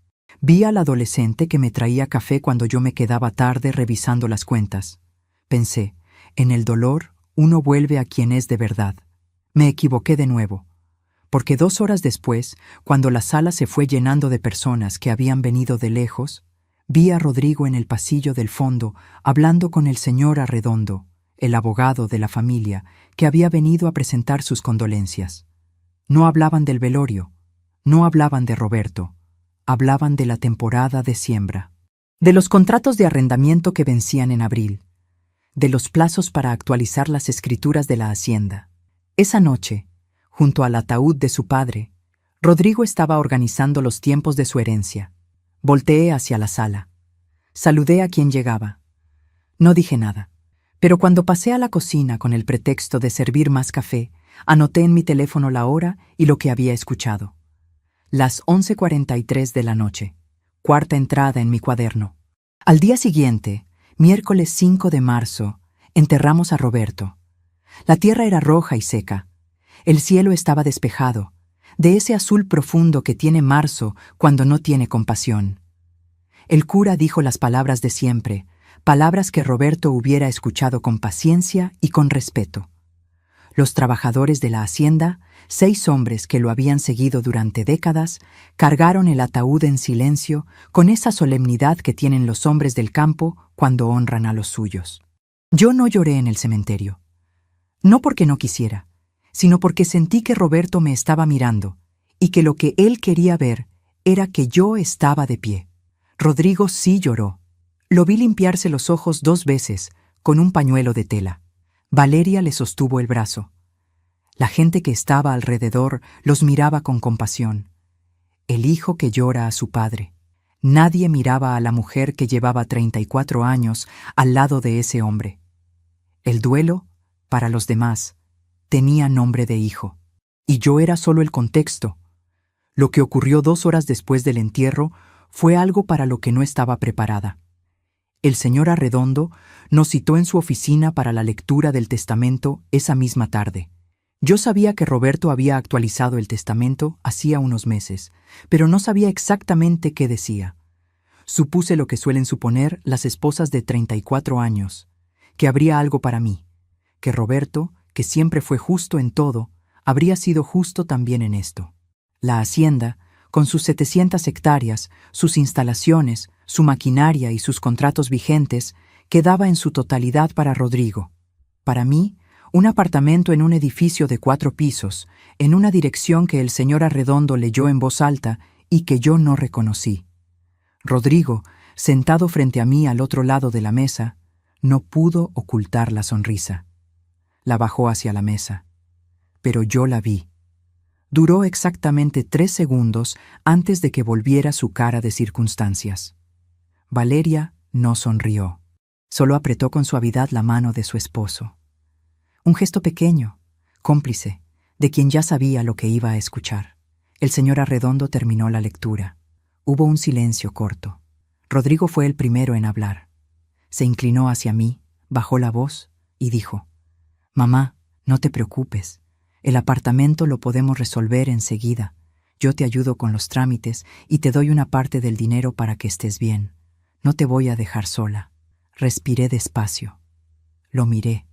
B: Vi al adolescente que me traía café cuando yo me quedaba tarde revisando las cuentas. Pensé, en el dolor, uno vuelve a quien es de verdad. Me equivoqué de nuevo, porque 2 horas después, cuando la sala se fue llenando de personas que habían venido de lejos, vi a Rodrigo en el pasillo del fondo hablando con el señor Arredondo, el abogado de la familia, que había venido a presentar sus condolencias. No hablaban del velorio, no hablaban de Roberto, hablaban de la temporada de siembra, de los contratos de arrendamiento que vencían en abril, de los plazos para actualizar las escrituras de la hacienda. Esa noche, junto al ataúd de su padre, Rodrigo estaba organizando los tiempos de su herencia. Volteé hacia la sala. Saludé a quien llegaba. No dije nada, pero cuando pasé a la cocina con el pretexto de servir más café, anoté en mi teléfono la hora y lo que había escuchado. Las 11:43 de la noche. 4ª entrada en mi cuaderno. Al día siguiente, miércoles 5 de marzo, enterramos a Roberto. La tierra era roja y seca. El cielo estaba despejado, de ese azul profundo que tiene marzo cuando no tiene compasión. El cura dijo las palabras de siempre, palabras que Roberto hubiera escuchado con paciencia y con respeto. Los trabajadores de la hacienda, 6 hombres que lo habían seguido durante décadas, cargaron el ataúd en silencio con esa solemnidad que tienen los hombres del campo cuando honran a los suyos. Yo no lloré en el cementerio. No porque no quisiera, sino porque sentí que Roberto me estaba mirando y que lo que él quería ver era que yo estaba de pie. Rodrigo sí lloró. Lo vi limpiarse los ojos 2 veces con un pañuelo de tela. Valeria le sostuvo el brazo. La gente que estaba alrededor los miraba con compasión. El hijo que llora a su padre. Nadie miraba a la mujer que llevaba 34 años al lado de ese hombre. El duelo, para los demás, tenía nombre de hijo. Y yo era solo el contexto. Lo que ocurrió 2 horas después del entierro fue algo para lo que no estaba preparada. El señor Arredondo nos citó en su oficina para la lectura del testamento esa misma tarde. Yo sabía que Roberto había actualizado el testamento hacía unos meses, pero no sabía exactamente qué decía. Supuse lo que suelen suponer las esposas de 34 años, que habría algo para mí, que Roberto, que siempre fue justo en todo, habría sido justo también en esto. La hacienda, con sus 700 hectáreas, sus instalaciones, su maquinaria y sus contratos vigentes, quedaba en su totalidad para Rodrigo. Para mí, un apartamento en un edificio de 4 pisos, en una dirección que el señor Arredondo leyó en voz alta y que yo no reconocí. Rodrigo, sentado frente a mí al otro lado de la mesa, no pudo ocultar la sonrisa. La bajó hacia la mesa, pero yo la vi. Duró exactamente 3 segundos antes de que volviera su cara de circunstancias. Valeria no sonrió, solo apretó con suavidad la mano de su esposo. Un gesto pequeño, cómplice, de quien ya sabía lo que iba a escuchar. El señor Arredondo terminó la lectura. Hubo un silencio corto. Rodrigo fue el primero en hablar. Se inclinó hacia mí, bajó la voz y dijo: «Mamá, no te preocupes. El apartamento lo podemos resolver enseguida. Yo te ayudo con los trámites y te doy una parte del dinero para que estés bien. No te voy a dejar sola». Respiré despacio. Lo miré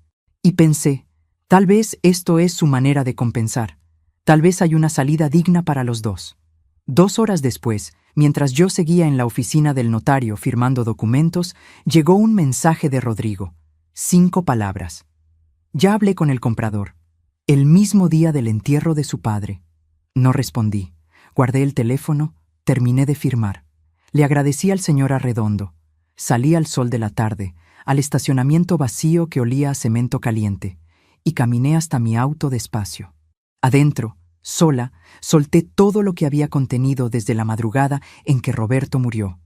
B: y pensé, tal vez esto es su manera de compensar. Tal vez hay una salida digna para los dos. 2 horas después, mientras yo seguía en la oficina del notario firmando documentos, llegó un mensaje de Rodrigo. 5 palabras. Ya hablé con el comprador. El mismo día del entierro de su padre. No respondí. Guardé el teléfono, terminé de firmar. Le agradecí al señor Arredondo. Salí al sol de la tarde, al estacionamiento vacío que olía a cemento caliente, y caminé hasta mi auto despacio. Adentro, sola, solté todo lo que había contenido desde la madrugada en que Roberto murió.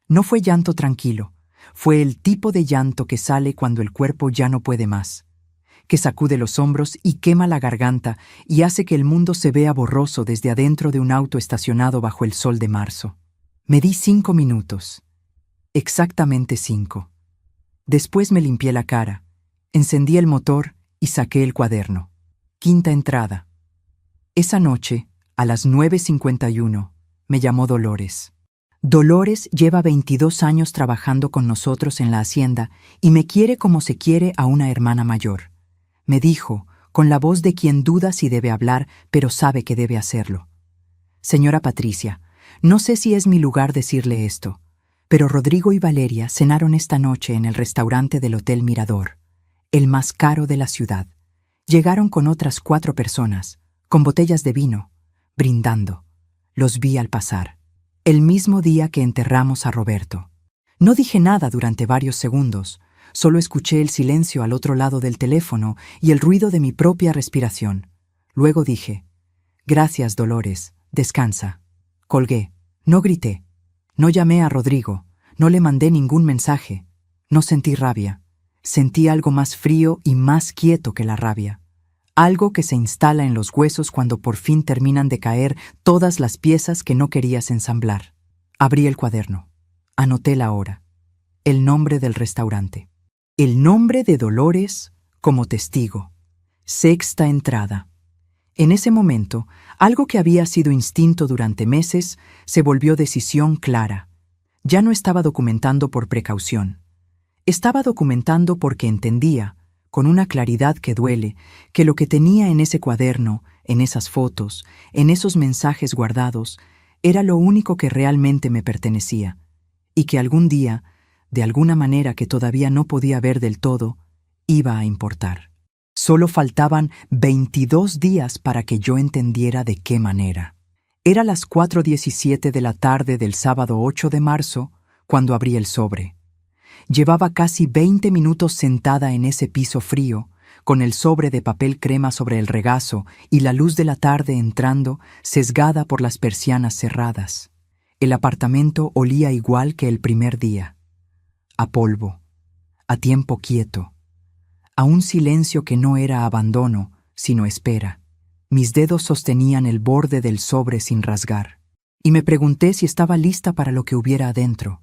B: No fue llanto tranquilo, fue el tipo de llanto que sale cuando el cuerpo ya no puede más, que sacude los hombros y quema la garganta y hace que el mundo se vea borroso desde adentro de un auto estacionado bajo el sol de marzo. Me di 5 minutos. Exactamente 5. Después me limpié la cara, encendí el motor y saqué el cuaderno. Quinta entrada. Esa noche, a las 9:51, me llamó Dolores. Dolores lleva 22 años trabajando con nosotros en la hacienda y me quiere como se quiere a una hermana mayor. Me dijo, con la voz de quien duda si debe hablar, pero sabe que debe hacerlo. Señora Patricia, no sé si es mi lugar decirle esto, pero Rodrigo y Valeria cenaron esta noche en el restaurante del Hotel Mirador, el más caro de la ciudad. Llegaron con otras 4 personas, con botellas de vino, brindando. Los vi al pasar. El mismo día que enterramos a Roberto. No dije nada durante varios segundos, solo escuché el silencio al otro lado del teléfono y el ruido de mi propia respiración. Luego dije, «Gracias, Dolores, descansa». Colgué. No grité. No llamé a Rodrigo. No le mandé ningún mensaje. No sentí rabia. Sentí algo más frío y más quieto que la rabia. Algo que se instala en los huesos cuando por fin terminan de caer todas las piezas que no querías ensamblar. Abrí el cuaderno. Anoté la hora. El nombre del restaurante. El nombre de Dolores como testigo. Sexta entrada. En ese momento, algo que había sido instinto durante meses se volvió decisión clara. Ya no estaba documentando por precaución. Estaba documentando porque entendía, con una claridad que duele, que lo que tenía en ese cuaderno, en esas fotos, en esos mensajes guardados, era lo único que realmente me pertenecía, y que algún día, de alguna manera que todavía no podía ver del todo, iba a importar. Solo faltaban 22 días para que yo entendiera de qué manera. Era las 4:17 de la tarde del sábado 8 de marzo cuando abrí el sobre. Llevaba casi 20 minutos sentada en ese piso frío, con el sobre de papel crema sobre el regazo y la luz de la tarde entrando, sesgada por las persianas cerradas. El apartamento olía igual que el primer día. A polvo, a tiempo quieto, a un silencio que no era abandono, sino espera. Mis dedos sostenían el borde del sobre sin rasgar, y me pregunté si estaba lista para lo que hubiera adentro.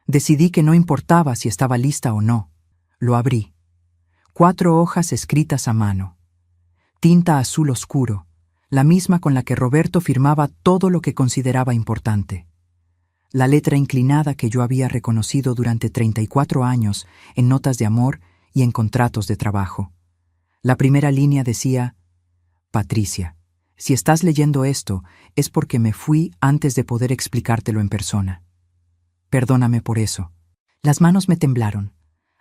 B: Decidí que no importaba si estaba lista o no. Lo abrí. 4 hojas escritas a mano. Tinta azul oscuro, la misma con la que Roberto firmaba todo lo que consideraba importante. La letra inclinada que yo había reconocido durante 34 años en notas de amor y en contratos de trabajo. La primera línea decía, «Patricia, si estás leyendo esto es porque me fui antes de poder explicártelo en persona. Perdóname por eso». Las manos me temblaron.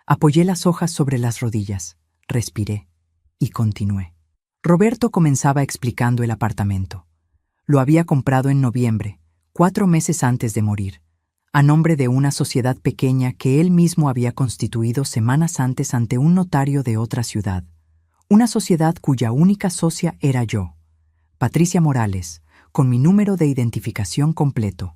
B: Apoyé las hojas sobre las rodillas, respiré y continué. Roberto comenzaba explicando el apartamento. Lo había comprado en noviembre, 4 meses antes de morir, a nombre de una sociedad pequeña que él mismo había constituido semanas antes ante un notario de otra ciudad. Una sociedad cuya única socia era yo, Patricia Morales, con mi número de identificación completo.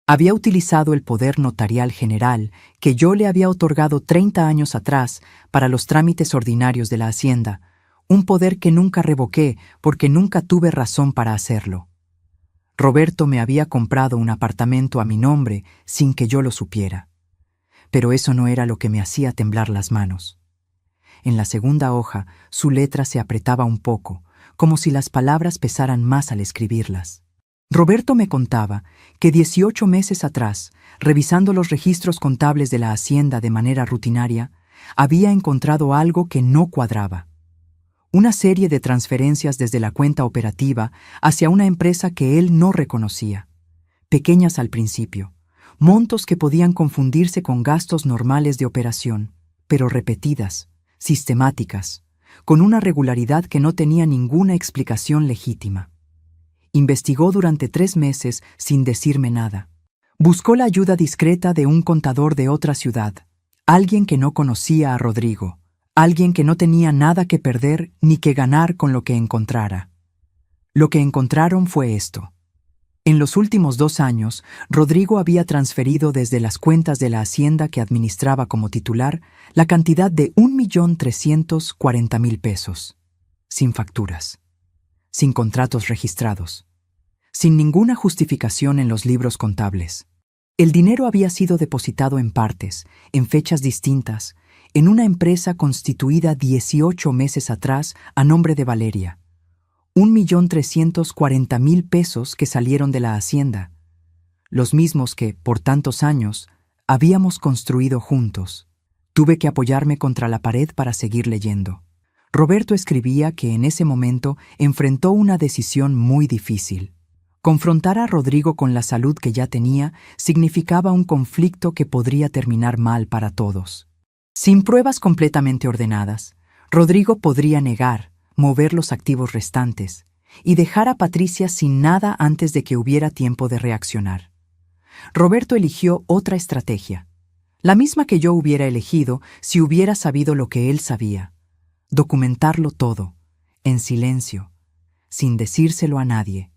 B: Había utilizado el poder notarial general que yo le había otorgado 30 años atrás para los trámites ordinarios de la hacienda, un poder que nunca revoqué porque nunca tuve razón para hacerlo. Roberto me había comprado un apartamento a mi nombre sin que yo lo supiera. Pero eso no era lo que me hacía temblar las manos. En la segunda hoja, su letra se apretaba un poco, como si las palabras pesaran más al escribirlas. Roberto me contaba que 18 meses atrás, revisando los registros contables de la hacienda de manera rutinaria, había encontrado algo que no cuadraba. Una serie de transferencias desde la cuenta operativa hacia una empresa que él no reconocía. Pequeñas al principio, montos que podían confundirse con gastos normales de operación, pero repetidas, sistemáticas, con una regularidad que no tenía ninguna explicación legítima. Investigó durante 3 meses sin decirme nada. Buscó la ayuda discreta de un contador de otra ciudad, alguien que no conocía a Rodrigo, alguien que no tenía nada que perder ni que ganar con lo que encontrara. Lo que encontraron fue esto. En los últimos 2 años, Rodrigo había transferido desde las cuentas de la hacienda que administraba como titular la cantidad de 1.340.000 pesos, sin facturas, sin contratos registrados, sin ninguna justificación en los libros contables. El dinero había sido depositado en partes, en fechas distintas, en una empresa constituida 18 meses atrás a nombre de Valeria. 1.340.000 pesos que salieron de la hacienda, los mismos que, por tantos años, habíamos construido juntos. Tuve que apoyarme contra la pared para seguir leyendo. Roberto escribía que en ese momento enfrentó una decisión muy difícil. Confrontar a Rodrigo con la salud que ya tenía significaba un conflicto que podría terminar mal para todos. Sin pruebas completamente ordenadas, Rodrigo podría negar, mover los activos restantes y dejar a Patricia sin nada antes de que hubiera tiempo de reaccionar. Roberto eligió otra estrategia, la misma que yo hubiera elegido si hubiera sabido lo que él sabía: documentarlo todo, en silencio, sin decírselo a nadie,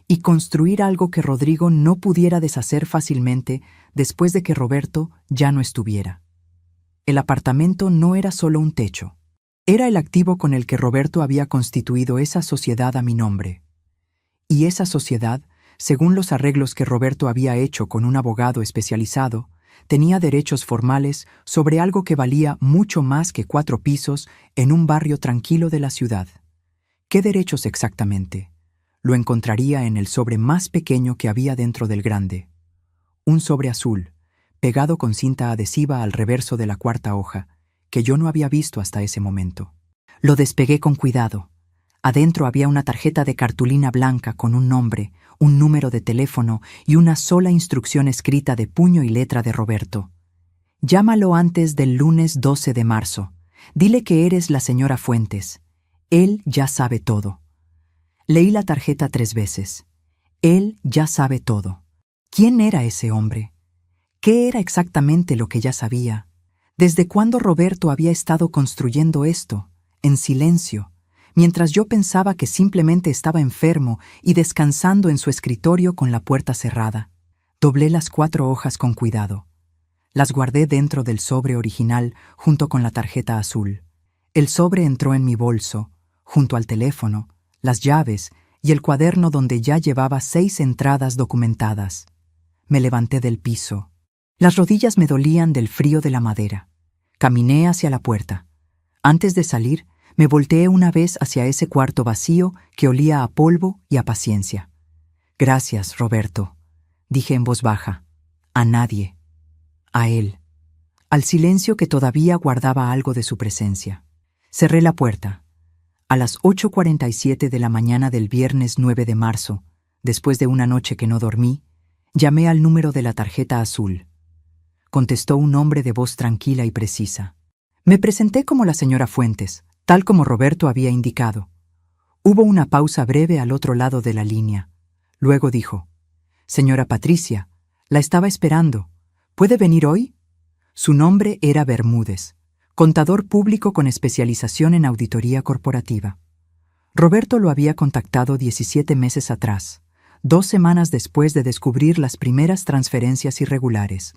B: y construir algo que Rodrigo no pudiera deshacer fácilmente después de que Roberto ya no estuviera. El apartamento no era solo un techo. Era el activo con el que Roberto había constituido esa sociedad a mi nombre. Y esa sociedad, según los arreglos que Roberto había hecho con un abogado especializado, tenía derechos formales sobre algo que valía mucho más que 4 pisos en un barrio tranquilo de la ciudad. ¿Qué derechos exactamente? Lo encontraría en el sobre más pequeño que había dentro del grande. Un sobre azul, pegado con cinta adhesiva al reverso de la 4ª hoja, que yo no había visto hasta ese momento. Lo despegué con cuidado. Adentro había una tarjeta de cartulina blanca con un nombre, un número de teléfono y una sola instrucción escrita de puño y letra de Roberto. Llámalo antes del lunes 12 de marzo. Dile que eres la señora Fuentes. Él ya sabe todo. Leí la tarjeta 3 veces. Él ya sabe todo. ¿Quién era ese hombre? ¿Qué era exactamente lo que ya sabía? ¿Desde cuándo Roberto había estado construyendo esto, en silencio, mientras yo pensaba que simplemente estaba enfermo y descansando en su escritorio con la puerta cerrada? Doblé las 4 hojas con cuidado. Las guardé dentro del sobre original junto con la tarjeta azul. El sobre entró en mi bolso, junto al teléfono, las llaves y el cuaderno donde ya llevaba 6 entradas documentadas. Me levanté del piso. Las rodillas me dolían del frío de la madera. Caminé hacia la puerta. Antes de salir, me volteé una vez hacia ese cuarto vacío que olía a polvo y a paciencia. «Gracias, Roberto», dije en voz baja. A nadie. A él. Al silencio que todavía guardaba algo de su presencia. Cerré la puerta. A las 8:47 de la mañana del viernes 9 de marzo, después de una noche que no dormí, llamé al número de la tarjeta azul. Contestó un hombre de voz tranquila y precisa. Me presenté como la señora Fuentes, tal como Roberto había indicado. Hubo una pausa breve al otro lado de la línea. Luego dijo: «Señora Patricia, la estaba esperando. ¿Puede venir hoy?» Su nombre era Bermúdez, contador público con especialización en auditoría corporativa. Roberto lo había contactado 17 meses atrás, 2 semanas después de descubrir las primeras transferencias irregulares.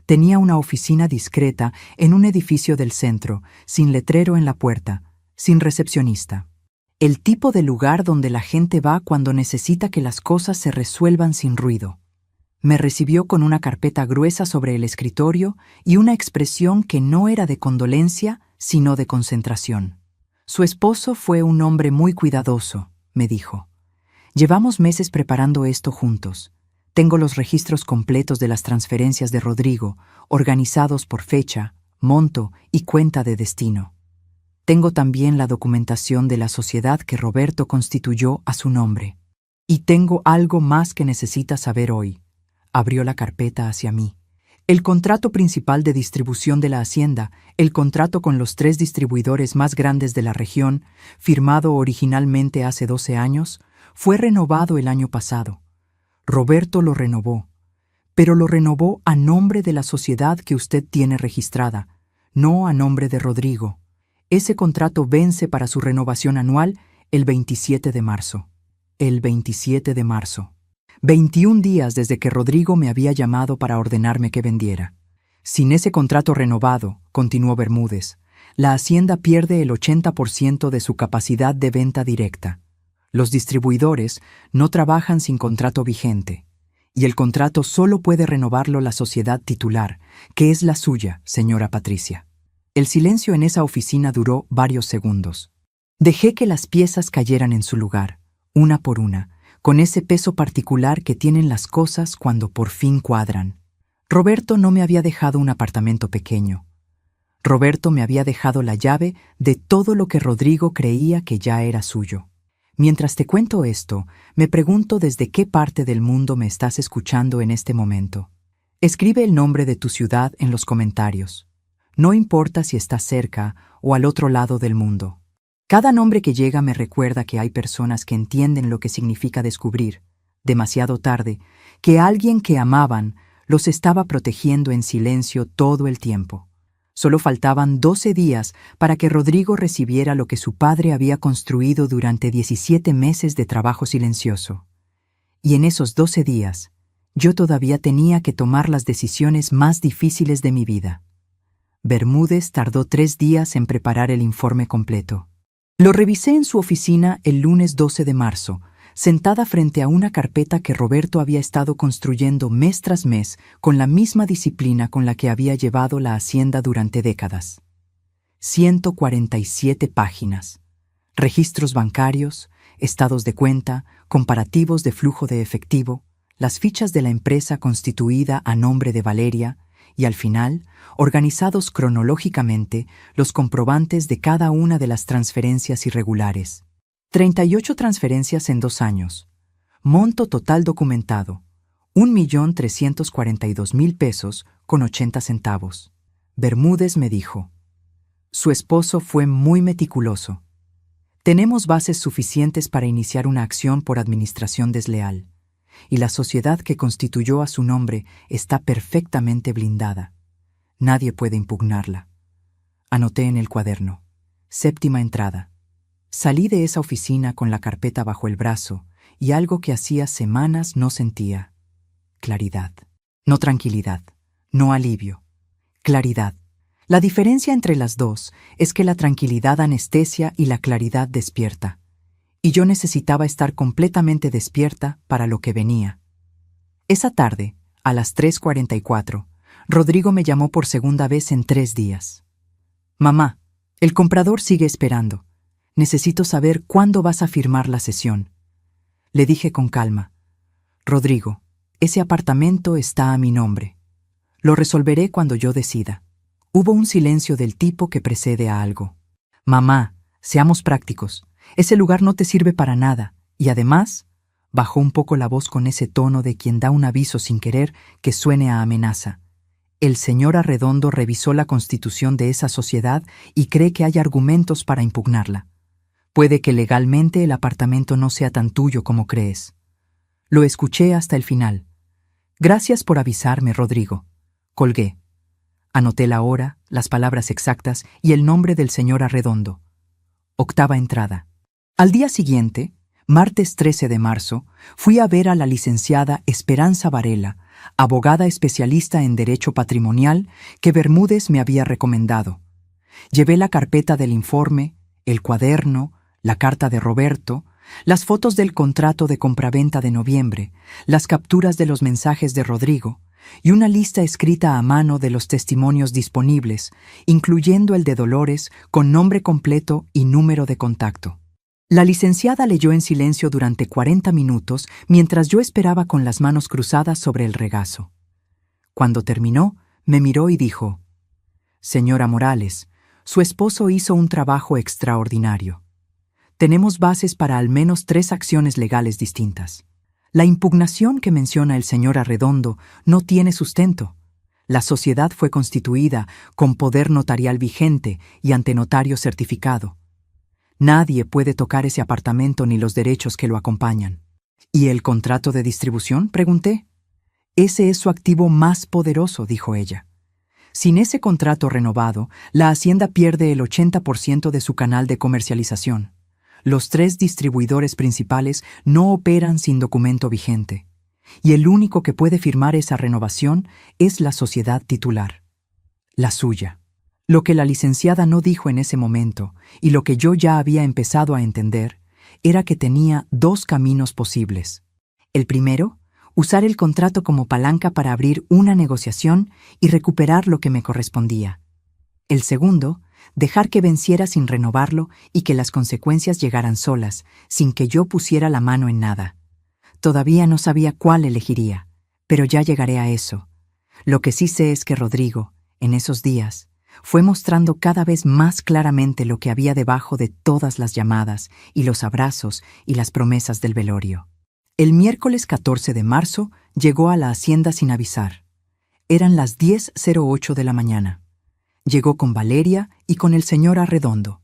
B: Tenía una oficina discreta en un edificio del centro, sin letrero en la puerta, sin recepcionista. El tipo de lugar donde la gente va cuando necesita que las cosas se resuelvan sin ruido. Me recibió con una carpeta gruesa sobre el escritorio y una expresión que no era de condolencia, sino de concentración. Su esposo fue un hombre muy cuidadoso, me dijo. Llevamos meses preparando esto juntos. Tengo los registros completos de las transferencias de Rodrigo, organizados por fecha, monto y cuenta de destino. Tengo también la documentación de la sociedad que Roberto constituyó a su nombre. Y tengo algo más que necesita saber hoy. Abrió la carpeta hacia mí. El contrato principal de distribución de la hacienda, el contrato con los 3 distribuidores más grandes de la región, firmado originalmente hace 12 años, fue renovado el año pasado. Roberto lo renovó, pero lo renovó a nombre de la sociedad que usted tiene registrada, no a nombre de Rodrigo. Ese contrato vence para su renovación anual el 27 de marzo. El 27 de marzo. 21 días desde que Rodrigo me había llamado para ordenarme que vendiera. Sin ese contrato renovado, continuó Bermúdez, la hacienda pierde el 80% de su capacidad de venta directa. Los distribuidores no trabajan sin contrato vigente, y el contrato solo puede renovarlo la sociedad titular, que es la suya, señora Patricia. El silencio en esa oficina duró varios segundos. Dejé que las piezas cayeran en su lugar, una por una, con ese peso particular que tienen las cosas cuando por fin cuadran. Roberto no me había dejado un apartamento pequeño. Roberto me había dejado la llave de todo lo que Rodrigo creía que ya era suyo. Mientras te cuento esto, me pregunto desde qué parte del mundo me estás escuchando en este momento. Escribe el nombre de tu ciudad en los comentarios. No importa si estás cerca o al otro lado del mundo. Cada nombre que llega me recuerda que hay personas que entienden lo que significa descubrir, demasiado tarde, que alguien que amaban los estaba protegiendo en silencio todo el tiempo. Solo faltaban 12 días para que Rodrigo recibiera lo que su padre había construido durante 17 meses de trabajo silencioso. Y en esos 12 días, yo todavía tenía que tomar las decisiones más difíciles de mi vida. Bermúdez tardó 3 días en preparar el informe completo. Lo revisé en su oficina el lunes 12 de marzo, sentada frente a una carpeta que Roberto había estado construyendo mes tras mes con la misma disciplina con la que había llevado la hacienda durante décadas. 147 páginas. Registros bancarios, estados de cuenta, comparativos de flujo de efectivo, las fichas de la empresa constituida a nombre de Valeria, y al final, organizados cronológicamente, los comprobantes de cada una de las transferencias irregulares. 38 transferencias en 2 años. Monto total documentado, 1.342.000 pesos con 80 centavos. Bermúdez me dijo: su esposo fue muy meticuloso. Tenemos bases suficientes para iniciar una acción por administración desleal, y la sociedad que constituyó a su nombre está perfectamente blindada. Nadie puede impugnarla. Anoté en el cuaderno. 7ª entrada. Salí de esa oficina con la carpeta bajo el brazo y algo que hacía semanas no sentía. Claridad. No tranquilidad. No alivio. Claridad. La diferencia entre las dos es que la tranquilidad anestesia y la claridad despierta. Y yo necesitaba estar completamente despierta para lo que venía. Esa tarde, a las 3:44, Rodrigo me llamó por segunda vez en 3 días. Mamá, el comprador sigue esperando. Necesito saber cuándo vas a firmar la cesión. Le dije con calma: Rodrigo, ese apartamento está a mi nombre. Lo resolveré cuando yo decida. Hubo un silencio del tipo que precede a algo. Mamá, seamos prácticos. Ese lugar no te sirve para nada, y además, bajó un poco la voz con ese tono de quien da un aviso sin querer que suene a amenaza. El señor Arredondo revisó la constitución de esa sociedad y cree que hay argumentos para impugnarla. Puede que legalmente el apartamento no sea tan tuyo como crees. Lo escuché hasta el final. Gracias por avisarme, Rodrigo. Colgué. Anoté la hora, las palabras exactas y el nombre del señor Arredondo. 8ª entrada. Al día siguiente, martes 13 de marzo, fui a ver a la licenciada Esperanza Varela, abogada especialista en derecho patrimonial que Bermúdez me había recomendado. Llevé la carpeta del informe, el cuaderno, la carta de Roberto, las fotos del contrato de compraventa de noviembre, las capturas de los mensajes de Rodrigo y una lista escrita a mano de los testimonios disponibles, incluyendo el de Dolores con nombre completo y número de contacto. La licenciada leyó en silencio durante 40 minutos mientras yo esperaba con las manos cruzadas sobre el regazo. Cuando terminó, me miró y dijo: Señora Morales, su esposo hizo un trabajo extraordinario. Tenemos bases para al menos 3 acciones legales distintas. La impugnación que menciona el señor Arredondo no tiene sustento. La sociedad fue constituida con poder notarial vigente y ante notario certificado. Nadie puede tocar ese apartamento ni los derechos que lo acompañan. ¿Y el contrato de distribución?, pregunté. Ese es su activo más poderoso, dijo ella. Sin ese contrato renovado, la hacienda pierde el 80% de su canal de comercialización. Los 3 distribuidores principales no operan sin documento vigente, y el único que puede firmar esa renovación es la sociedad titular, la suya. Lo que la licenciada no dijo en ese momento, y lo que yo ya había empezado a entender, era que tenía 2 caminos posibles. El primero, usar el contrato como palanca para abrir una negociación y recuperar lo que me correspondía. El segundo, dejar que venciera sin renovarlo y que las consecuencias llegaran solas, sin que yo pusiera la mano en nada. Todavía no sabía cuál elegiría, pero ya llegaré a eso. Lo que sí sé es que Rodrigo, en esos días, fue mostrando cada vez más claramente lo que había debajo de todas las llamadas y los abrazos y las promesas del velorio. El miércoles 14 de marzo llegó a la hacienda sin avisar. Eran las 10:08 de la mañana. Llegó con Valeria y con el señor Arredondo,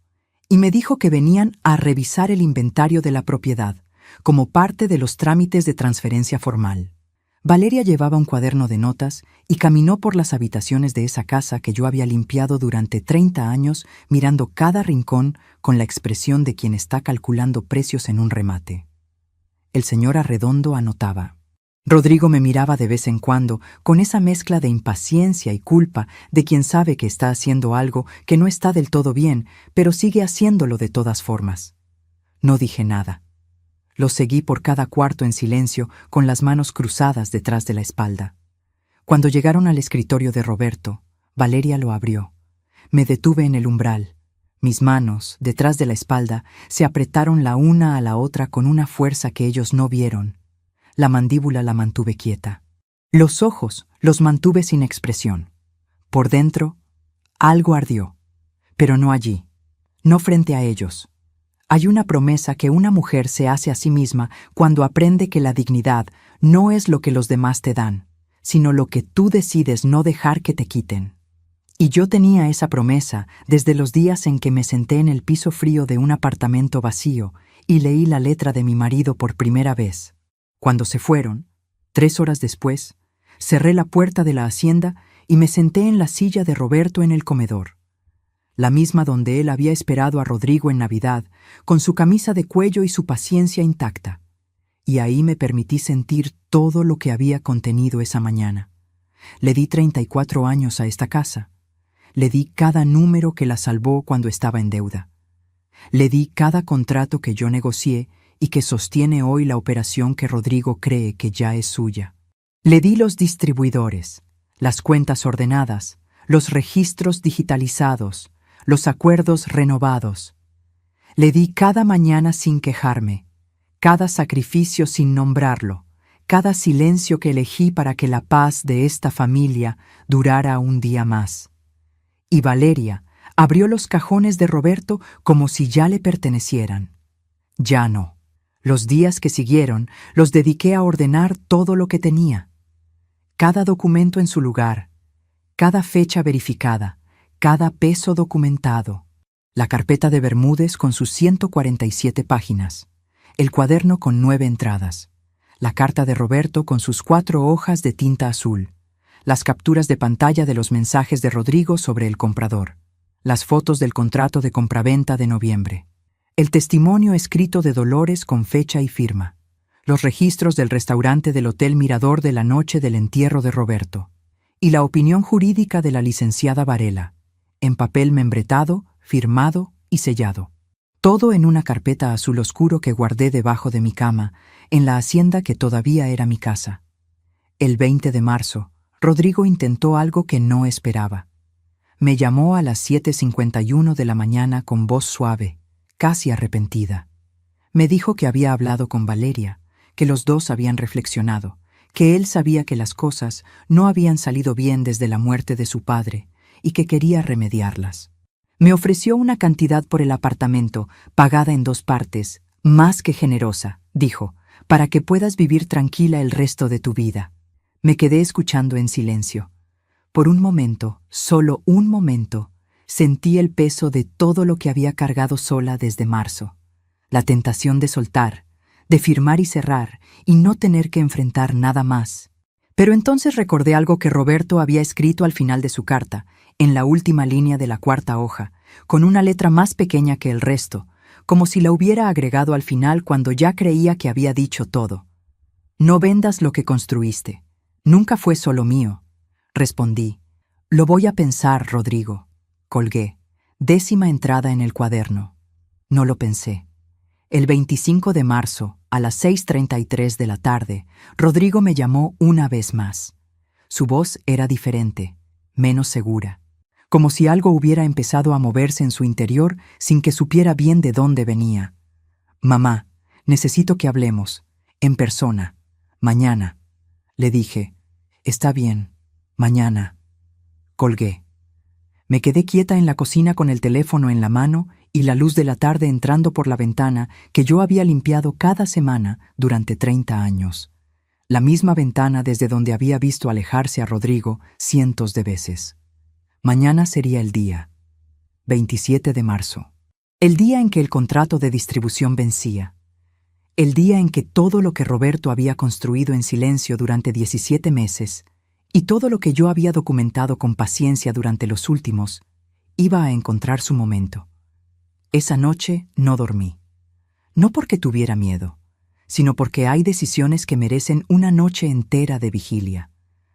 B: y me dijo que venían a revisar el inventario de la propiedad, como parte de los trámites de transferencia formal. Valeria llevaba un cuaderno de notas y caminó por las habitaciones de esa casa que yo había limpiado durante 30 años, mirando cada rincón con la expresión de quien está calculando precios en un remate. El señor Arredondo anotaba. Rodrigo me miraba de vez en cuando, con esa mezcla de impaciencia y culpa de quien sabe que está haciendo algo que no está del todo bien, pero sigue haciéndolo de todas formas. No dije nada. Lo seguí por cada cuarto en silencio, con las manos cruzadas detrás de la espalda. Cuando llegaron al escritorio de Roberto, Valeria lo abrió. Me detuve en el umbral. Mis manos, detrás de la espalda, se apretaron la una a la otra con una fuerza que ellos no vieron. La mandíbula la mantuve quieta. Los ojos los mantuve sin expresión. Por dentro, algo ardió, pero no allí, no frente a ellos. Hay una promesa que una mujer se hace a sí misma cuando aprende que la dignidad no es lo que los demás te dan, sino lo que tú decides no dejar que te quiten. Y yo tenía esa promesa desde los días en que me senté en el piso frío de un apartamento vacío y leí la letra de mi marido por primera vez. Cuando se fueron, 3 horas después, cerré la puerta de la hacienda y me senté en la silla de Roberto en el comedor, la misma donde él había esperado a Rodrigo en Navidad, con su camisa de cuello y su paciencia intacta. Y ahí me permití sentir todo lo que había contenido esa mañana. Le di 34 años a esta casa. Le di cada número que la salvó cuando estaba en deuda. Le di cada contrato que yo negocié y que sostiene hoy la operación que Rodrigo cree que ya es suya. Le di los distribuidores, las cuentas ordenadas, los registros digitalizados, los acuerdos renovados. Le di cada mañana sin quejarme, cada sacrificio sin nombrarlo, cada silencio que elegí para que la paz de esta familia durara un día más. Y Valeria abrió los cajones de Roberto como si ya le pertenecieran. Ya no. Los días que siguieron los dediqué a ordenar todo lo que tenía. Cada documento en su lugar, cada fecha verificada, cada peso documentado. La carpeta de Bermúdez con sus 147 páginas, el cuaderno con 9 entradas, la carta de Roberto con sus 4 hojas de tinta azul, las capturas de pantalla de los mensajes de Rodrigo sobre el comprador, las fotos del contrato de compraventa de noviembre, el testimonio escrito de Dolores con fecha y firma, los registros del restaurante del Hotel Mirador de la noche del entierro de Roberto, y la opinión jurídica de la licenciada Varela, en papel membretado, firmado y sellado. Todo en una carpeta azul oscuro que guardé debajo de mi cama, en la hacienda que todavía era mi casa. El 20 de marzo, Rodrigo intentó algo que no esperaba. Me llamó a las 7:51 de la mañana con voz suave, casi arrepentida. Me dijo que había hablado con Valeria, que los dos habían reflexionado, que él sabía que las cosas no habían salido bien desde la muerte de su padre y que quería remediarlas. Me ofreció una cantidad por el apartamento, pagada en 2 partes, más que generosa, dijo, para que puedas vivir tranquila el resto de tu vida. Me quedé escuchando en silencio. Por un momento, solo un momento, Sentí el peso de todo lo que había cargado sola desde marzo. La tentación de soltar, de firmar y cerrar, y no tener que enfrentar nada más. Pero entonces recordé algo que Roberto había escrito al final de su carta, en la última línea de la cuarta hoja, con una letra más pequeña que el resto, como si la hubiera agregado al final cuando ya creía que había dicho todo. No vendas lo que construiste. Nunca fue solo mío. Respondí. Lo voy a pensar, Rodrigo. Colgué. 10ª entrada en el cuaderno. No lo pensé. El 25 de marzo, a las 6:33 de la tarde, Rodrigo me llamó una vez más. Su voz era diferente, menos segura, como si algo hubiera empezado a moverse en su interior sin que supiera bien de dónde venía. «Mamá, necesito que hablemos, en persona, mañana», le dije. «Está bien, mañana». Colgué. Me quedé quieta en la cocina con el teléfono en la mano y la luz de la tarde entrando por la ventana que yo había limpiado cada semana durante 30 años. La misma ventana desde donde había visto alejarse a Rodrigo cientos de veces. Mañana sería el día. 27 de marzo. El día en que el contrato de distribución vencía. El día en que todo lo que Roberto había construido en silencio durante 17 meses y todo lo que yo había documentado con paciencia durante los últimos, iba a encontrar su momento. Esa noche no dormí. No porque tuviera miedo, sino porque hay decisiones que merecen una noche entera de vigilia.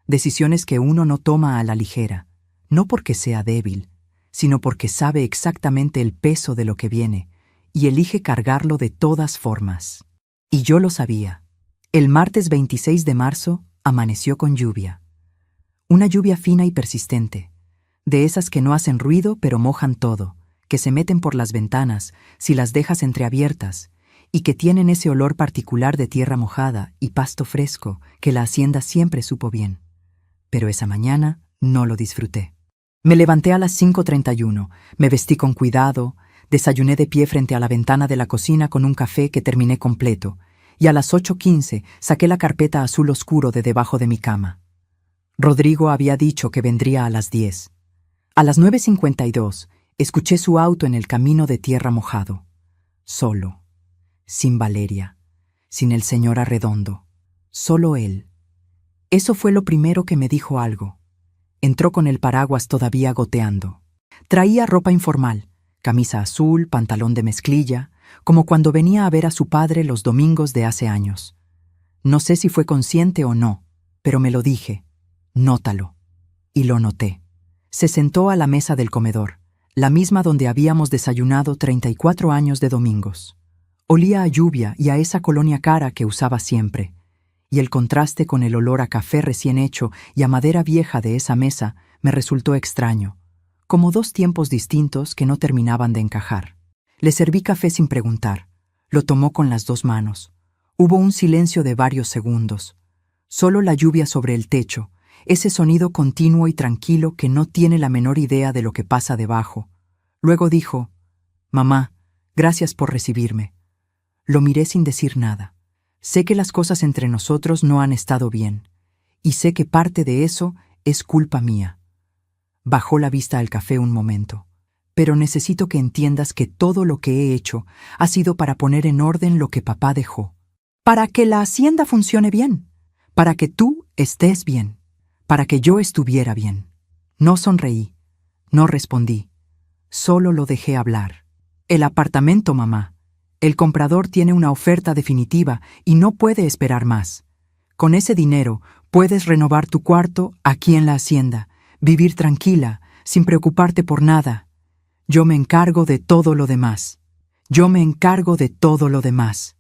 B: Decisiones que uno no toma a la ligera, no porque sea débil, sino porque sabe exactamente el peso de lo que viene y elige cargarlo de todas formas. Y yo lo sabía. El martes 26 de marzo amaneció con lluvia. Una lluvia fina y persistente, de esas que no hacen ruido pero mojan todo, que se meten por las ventanas si las dejas entreabiertas y que tienen ese olor particular de tierra mojada y pasto fresco que la hacienda siempre supo bien. Pero esa mañana no lo disfruté. Me levanté a las 5:31, me vestí con cuidado, desayuné de pie frente a la ventana de la cocina con un café que terminé completo, y a las 8:15 saqué la carpeta azul oscuro de debajo de mi cama. Rodrigo había dicho que vendría a las 10. A las 9:52 escuché su auto en el camino de tierra mojado. Solo. Sin Valeria. Sin el señor Arredondo. Solo él. Eso fue lo primero que me dijo algo. Entró con el paraguas todavía goteando. Traía ropa informal, camisa azul, pantalón de mezclilla, como cuando venía a ver a su padre los domingos de hace años. No sé si fue consciente o no, pero me lo dije. Nótalo. Y lo noté. Se sentó a la mesa del comedor, la misma donde habíamos desayunado 34 años de domingos. Olía a lluvia y a esa colonia cara que usaba siempre, y el contraste con el olor a café recién hecho y a madera vieja de esa mesa me resultó extraño, como dos tiempos distintos que no terminaban de encajar. Le serví café sin preguntar. Lo tomó con las 2 manos. Hubo un silencio de varios segundos. Solo la lluvia sobre el techo, ese sonido continuo y tranquilo que no tiene la menor idea de lo que pasa debajo. Luego dijo, «Mamá, gracias por recibirme». Lo miré sin decir nada. Sé que las cosas entre nosotros no han estado bien, y sé que parte de eso es culpa mía. Bajó la vista al café un momento. Pero necesito que entiendas que todo lo que he hecho ha sido para poner en orden lo que papá dejó. Para que la hacienda funcione bien. Para que tú estés bien. Para que yo estuviera bien. No sonreí. No respondí. Solo lo dejé hablar. El apartamento, mamá. El comprador tiene una oferta definitiva y no puede esperar más. Con ese dinero puedes renovar tu cuarto aquí en la hacienda, vivir tranquila, sin preocuparte por nada. Yo me encargo de todo lo demás. Yo me encargo de todo lo demás.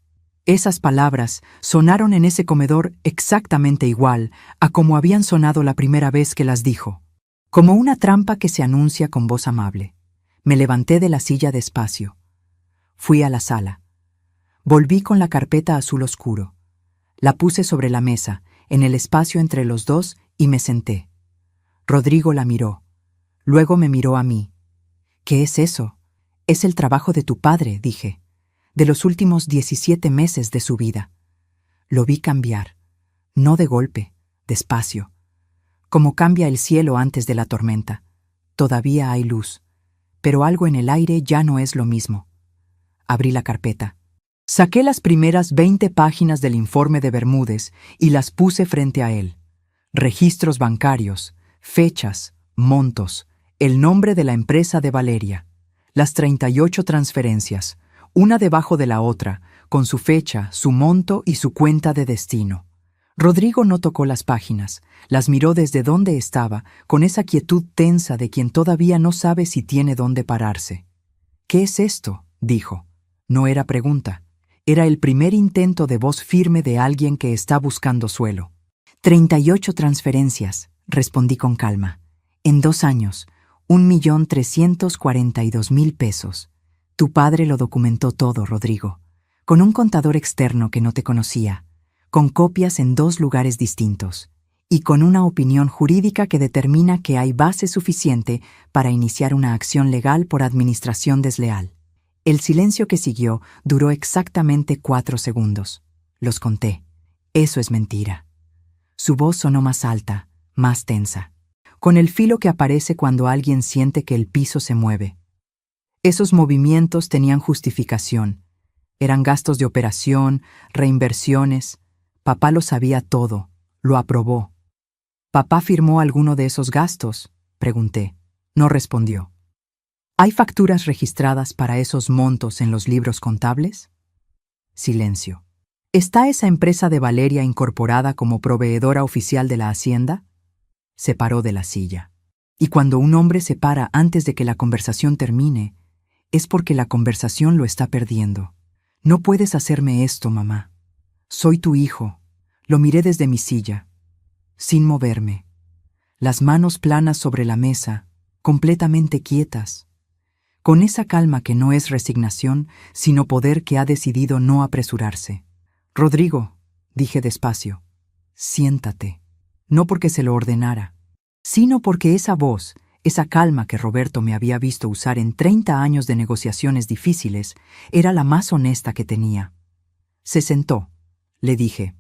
B: Esas palabras sonaron en ese comedor exactamente igual a como habían sonado la primera vez que las dijo. Como una trampa que se anuncia con voz amable. Me levanté de la silla despacio. Fui a la sala. Volví con la carpeta azul oscuro. La puse sobre la mesa, en el espacio entre los dos, y me senté. Rodrigo la miró. Luego me miró a mí. «¿Qué es eso?» «Es el trabajo de tu padre», dije, «de los últimos 17 meses de su vida». Lo vi cambiar. No de golpe, despacio. Como cambia el cielo antes de la tormenta. Todavía hay luz. pero algo en el aire ya no es lo mismo. Abrí la carpeta. Saqué las primeras 20 páginas del informe de Bermúdez y las puse frente a él. Registros bancarios, fechas, montos, el nombre de la empresa de Valeria, las 38 transferencias, una debajo de la otra, con su fecha, su monto y su cuenta de destino. Rodrigo no tocó las páginas, las miró desde donde estaba, con esa quietud tensa de quien todavía no sabe si tiene dónde pararse. «¿Qué es esto?», dijo. No era pregunta. Era el primer intento de voz firme de alguien que está buscando suelo. 38 transferencias, respondí con calma. En 2 años, 1.342.000 pesos. Tu padre lo documentó todo, Rodrigo, con un contador externo que no te conocía, con copias en 2 lugares distintos, y con una opinión jurídica que determina que hay base suficiente para iniciar una acción legal por administración desleal. El silencio que siguió duró exactamente 4 segundos. Los conté. Eso es mentira. Su voz sonó más alta, más tensa, con el filo que aparece cuando alguien siente que el piso se mueve. Esos movimientos tenían justificación. Eran gastos de operación, reinversiones. Papá lo sabía todo, lo aprobó. ¿Papá firmó alguno de esos gastos?, pregunté. No respondió. ¿Hay facturas registradas para esos montos en los libros contables? Silencio. ¿Está esa empresa de Valeria incorporada como proveedora oficial de la Hacienda? Se paró de la silla. Y cuando un hombre se para antes de que la conversación termine, es porque la conversación lo está perdiendo. No puedes hacerme esto, mamá. Soy tu hijo. Lo miré desde mi silla, sin moverme. Las manos planas sobre la mesa, completamente quietas. Con esa calma que no es resignación, sino poder que ha decidido no apresurarse. Rodrigo, dije despacio, siéntate. No porque se lo ordenara, sino porque esa voz, esa calma que Roberto me había visto usar en 30 años de negociaciones difíciles, era la más honesta que tenía. Se sentó. Le dije,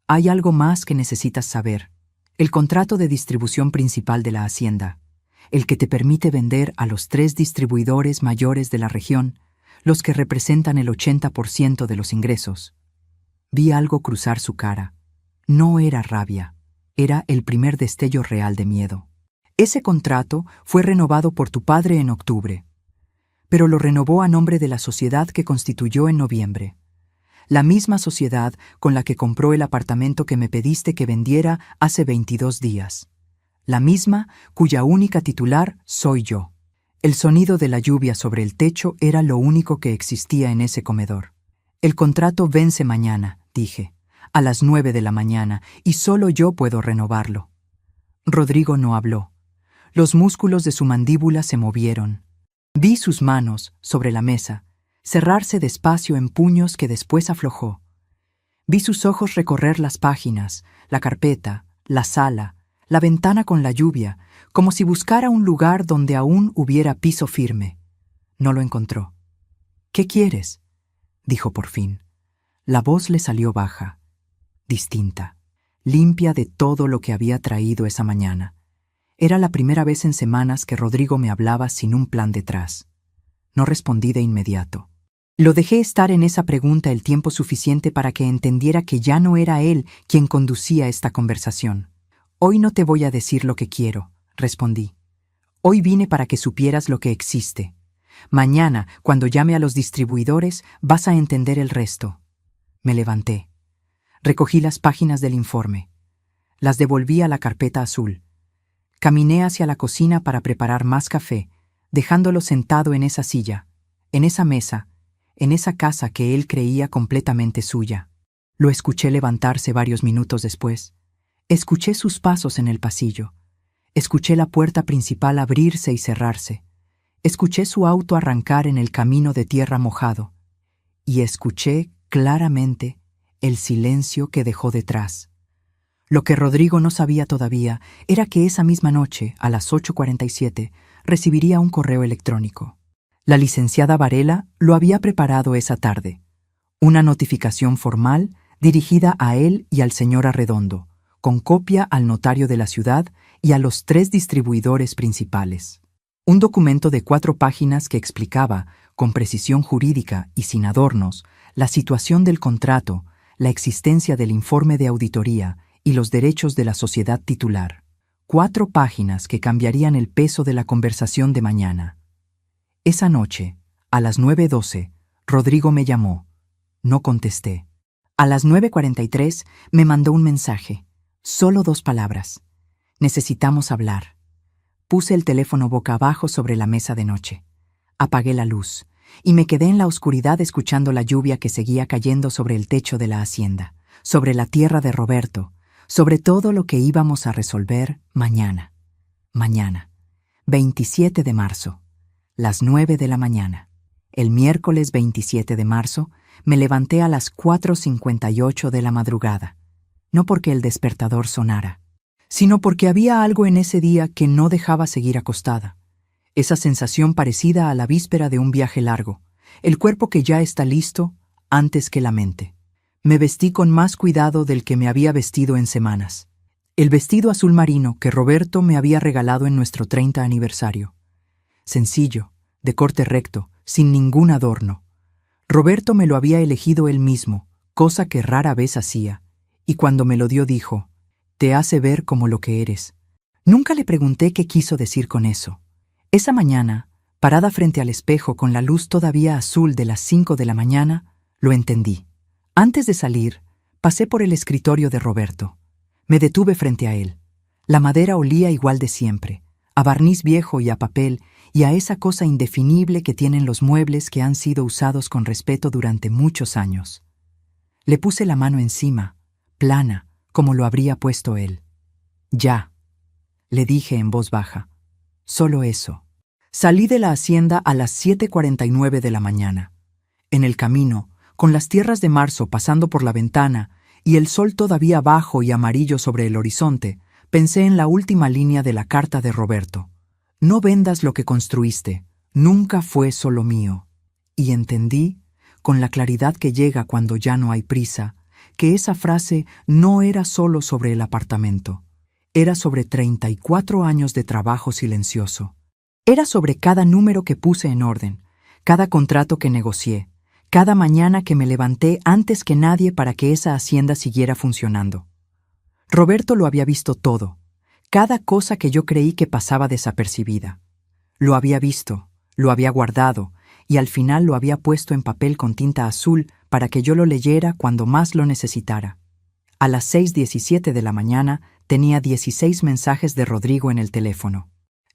B: hay algo más que necesitas saber. El contrato de distribución principal de la Hacienda, el que te permite vender a los 3 distribuidores mayores de la región, los que representan el 80% de los ingresos. Vi algo cruzar su cara. No era rabia, era el primer destello real de miedo. Ese contrato fue renovado por tu padre en octubre, pero lo renovó a nombre de la sociedad que constituyó en noviembre. La misma sociedad con la que compró el apartamento que me pediste que vendiera hace 22 días. La misma cuya única titular soy yo. El sonido de la lluvia sobre el techo era lo único que existía en ese comedor. El contrato vence mañana, dije, a las 9 de la mañana, y solo yo puedo renovarlo. Rodrigo no habló. Los músculos de su mandíbula se movieron. Vi sus manos, sobre la mesa, cerrarse despacio en puños que después aflojó. Vi sus ojos recorrer las páginas, la carpeta, la sala, la ventana con la lluvia, como si buscara un lugar donde aún hubiera piso firme. No lo encontró. «¿Qué quieres?», dijo por fin. La voz le salió baja, distinta, limpia de todo lo que había traído esa mañana. Era la primera vez en semanas que Rodrigo me hablaba sin un plan detrás. No respondí de inmediato. Lo dejé estar en esa pregunta el tiempo suficiente para que entendiera que ya no era él quien conducía esta conversación. «Hoy no te voy a decir lo que quiero», respondí. «Hoy vine para que supieras lo que existe. Mañana, cuando llame a los distribuidores, vas a entender el resto». Me levanté. Recogí las páginas del informe. Las devolví a la carpeta azul. Caminé hacia la cocina para preparar más café, dejándolo sentado en esa silla, en esa mesa, en esa casa que él creía completamente suya. Lo escuché levantarse varios minutos después. Escuché sus pasos en el pasillo. Escuché la puerta principal abrirse y cerrarse. Escuché su auto arrancar en el camino de tierra mojado. Y escuché claramente el silencio que dejó detrás. Lo que Rodrigo no sabía todavía era que esa misma noche, a las 8:47, recibiría un correo electrónico. La licenciada Varela lo había preparado esa tarde. Una notificación formal dirigida a él y al señor Arredondo, con copia al notario de la ciudad y a los 3 distribuidores principales. Un documento de 4 páginas que explicaba, con precisión jurídica y sin adornos, la situación del contrato, la existencia del informe de auditoría y los derechos de la sociedad titular. 4 páginas que cambiarían el peso de la conversación de mañana. Esa noche, a las 9:12, Rodrigo me llamó. No contesté. A las 9:43 me mandó un mensaje. Solo 2 palabras. Necesitamos hablar. Puse el teléfono boca abajo sobre la mesa de noche. Apagué la luz y me quedé en la oscuridad escuchando la lluvia que seguía cayendo sobre el techo de la hacienda, sobre la tierra de Roberto, sobre todo lo que íbamos a resolver mañana. Mañana, 27 de marzo, las 9 de la mañana. El miércoles 27 de marzo me levanté a las 4:58 de la madrugada, no porque el despertador sonara, sino porque había algo en ese día que no dejaba seguir acostada. Esa sensación parecida a la víspera de un viaje largo, el cuerpo que ya está listo antes que la mente. Me vestí con más cuidado del que me había vestido en semanas. El vestido azul marino que Roberto me había regalado en nuestro 30 aniversario. Sencillo, de corte recto, sin ningún adorno. Roberto me lo había elegido él mismo, cosa que rara vez hacía, y cuando me lo dio dijo: «Te hace ver como lo que eres». Nunca le pregunté qué quiso decir con eso. Esa mañana, parada frente al espejo con la luz todavía azul de las 5 de la mañana, lo entendí. Antes de salir, pasé por el escritorio de Roberto. Me detuve frente a él. La madera olía igual de siempre, a barniz viejo y a papel, y a esa cosa indefinible que tienen los muebles que han sido usados con respeto durante muchos años. Le puse la mano encima, plana, como lo habría puesto él. «Ya», le dije en voz baja. Solo eso. Salí de la hacienda a las 7:49 de la mañana. En el camino, con las tierras de marzo pasando por la ventana y el sol todavía bajo y amarillo sobre el horizonte, pensé en la última línea de la carta de Roberto. «No vendas lo que construiste, nunca fue solo mío». Y entendí, con la claridad que llega cuando ya no hay prisa, que esa frase no era solo sobre el apartamento. Era sobre 34 años de trabajo silencioso. Era sobre cada número que puse en orden, cada contrato que negocié, cada mañana que me levanté antes que nadie para que esa hacienda siguiera funcionando. Roberto lo había visto todo, cada cosa que yo creí que pasaba desapercibida. Lo había visto, lo había guardado, y al final lo había puesto en papel con tinta azul para que yo lo leyera cuando más lo necesitara. A las 6:17 de la mañana tenía 16 mensajes de Rodrigo en el teléfono.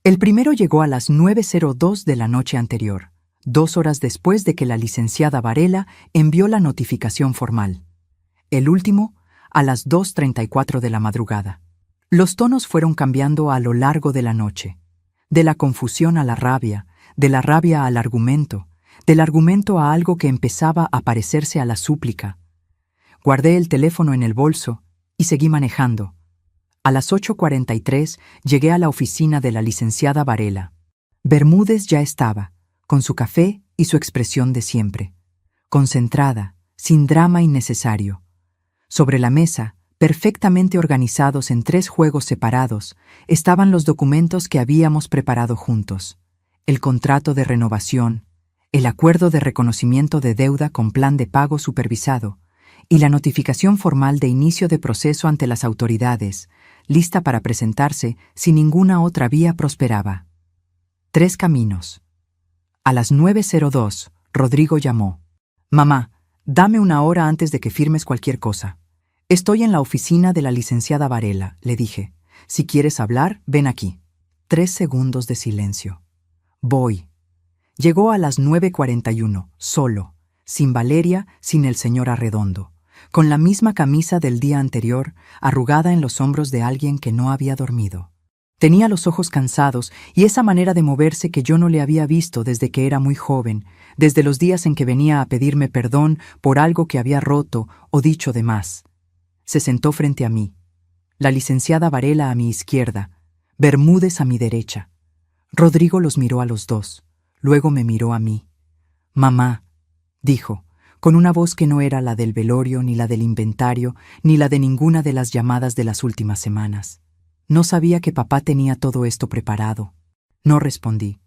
B: El primero llegó a las 9:02 de la noche anterior, 2 horas después de que la licenciada Varela envió la notificación formal. El último, a las 2:34 de la madrugada. Los tonos fueron cambiando a lo largo de la noche, de la confusión a la rabia, de la rabia al argumento, del argumento a algo que empezaba a parecerse a la súplica. Guardé el teléfono en el bolso y seguí manejando. A las 8:43 llegué a la oficina de la licenciada Varela. Bermúdez ya estaba, con su café y su expresión de siempre, concentrada, sin drama innecesario. Sobre la mesa, perfectamente organizados en 3 juegos separados, estaban los documentos que habíamos preparado juntos: el contrato de renovación, el acuerdo de reconocimiento de deuda con plan de pago supervisado y la notificación formal de inicio de proceso ante las autoridades, lista para presentarse si ninguna otra vía prosperaba. 3 caminos. A las 9:02, Rodrigo llamó. «Mamá, dame 1 hora antes de que firmes cualquier cosa». «Estoy en la oficina de la licenciada Varela», le dije. «Si quieres hablar, ven aquí». 3 segundos de silencio. «Voy». Llegó a las 9:41, solo, sin Valeria, sin el señor Arredondo, con la misma camisa del día anterior, arrugada en los hombros de alguien que no había dormido. Tenía los ojos cansados y esa manera de moverse que yo no le había visto desde que era muy joven, desde los días en que venía a pedirme perdón por algo que había roto o dicho de más. Se sentó frente a mí, la licenciada Varela a mi izquierda, Bermúdez a mi derecha. Rodrigo los miró a los dos, luego me miró a mí. «Mamá», dijo, con una voz que no era la del velorio, ni la del inventario, ni la de ninguna de las llamadas de las últimas semanas. No sabía que papá tenía todo esto preparado. No respondí.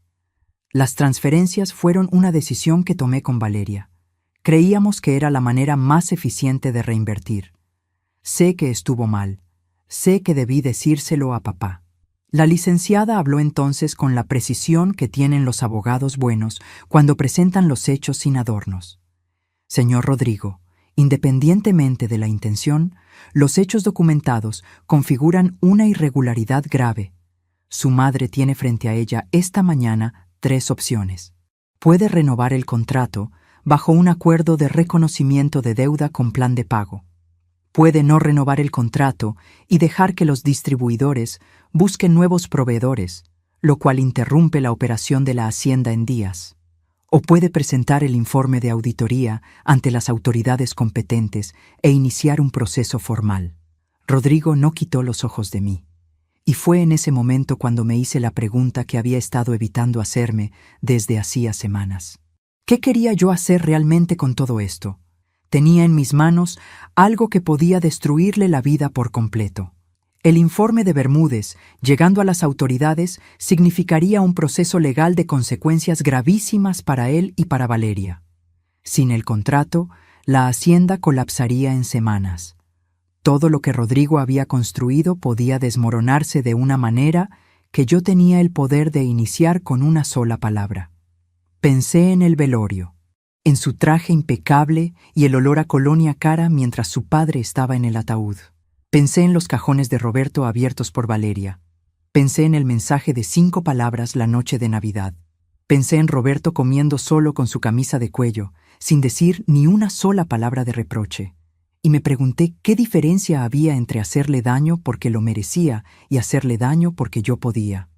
B: Las transferencias fueron una decisión que tomé con Valeria. Creíamos que era la manera más eficiente de reinvertir. Sé que estuvo mal. Sé que debí decírselo a papá. La licenciada habló entonces con la precisión que tienen los abogados buenos cuando presentan los hechos sin adornos. Señor Rodrigo, independientemente de la intención, los hechos documentados configuran una irregularidad grave. Su madre tiene frente a ella esta mañana 3 opciones. Puede renovar el contrato bajo un acuerdo de reconocimiento de deuda con plan de pago. Puede no renovar el contrato y dejar que los distribuidores busquen nuevos proveedores, lo cual interrumpe la operación de la hacienda en días. O puede presentar el informe de auditoría ante las autoridades competentes e iniciar un proceso formal. Rodrigo no quitó los ojos de mí. Y fue en ese momento cuando me hice la pregunta que había estado evitando hacerme desde hacía semanas. ¿Qué quería yo hacer realmente con todo esto? Tenía en mis manos algo que podía destruirle la vida por completo. El informe de Bermúdez, llegando a las autoridades, significaría un proceso legal de consecuencias gravísimas para él y para Valeria. Sin el contrato, la hacienda colapsaría en semanas. Todo lo que Rodrigo había construido podía desmoronarse de una manera que yo tenía el poder de iniciar con una sola palabra. Pensé en el velorio, en su traje impecable y el olor a colonia cara mientras su padre estaba en el ataúd. Pensé en los cajones de Roberto abiertos por Valeria. Pensé en el mensaje de 5 palabras la noche de Navidad. Pensé en Roberto comiendo solo con su camisa de cuello, sin decir ni una sola palabra de reproche. Y me pregunté qué diferencia había entre hacerle daño porque lo merecía y hacerle daño porque yo podía.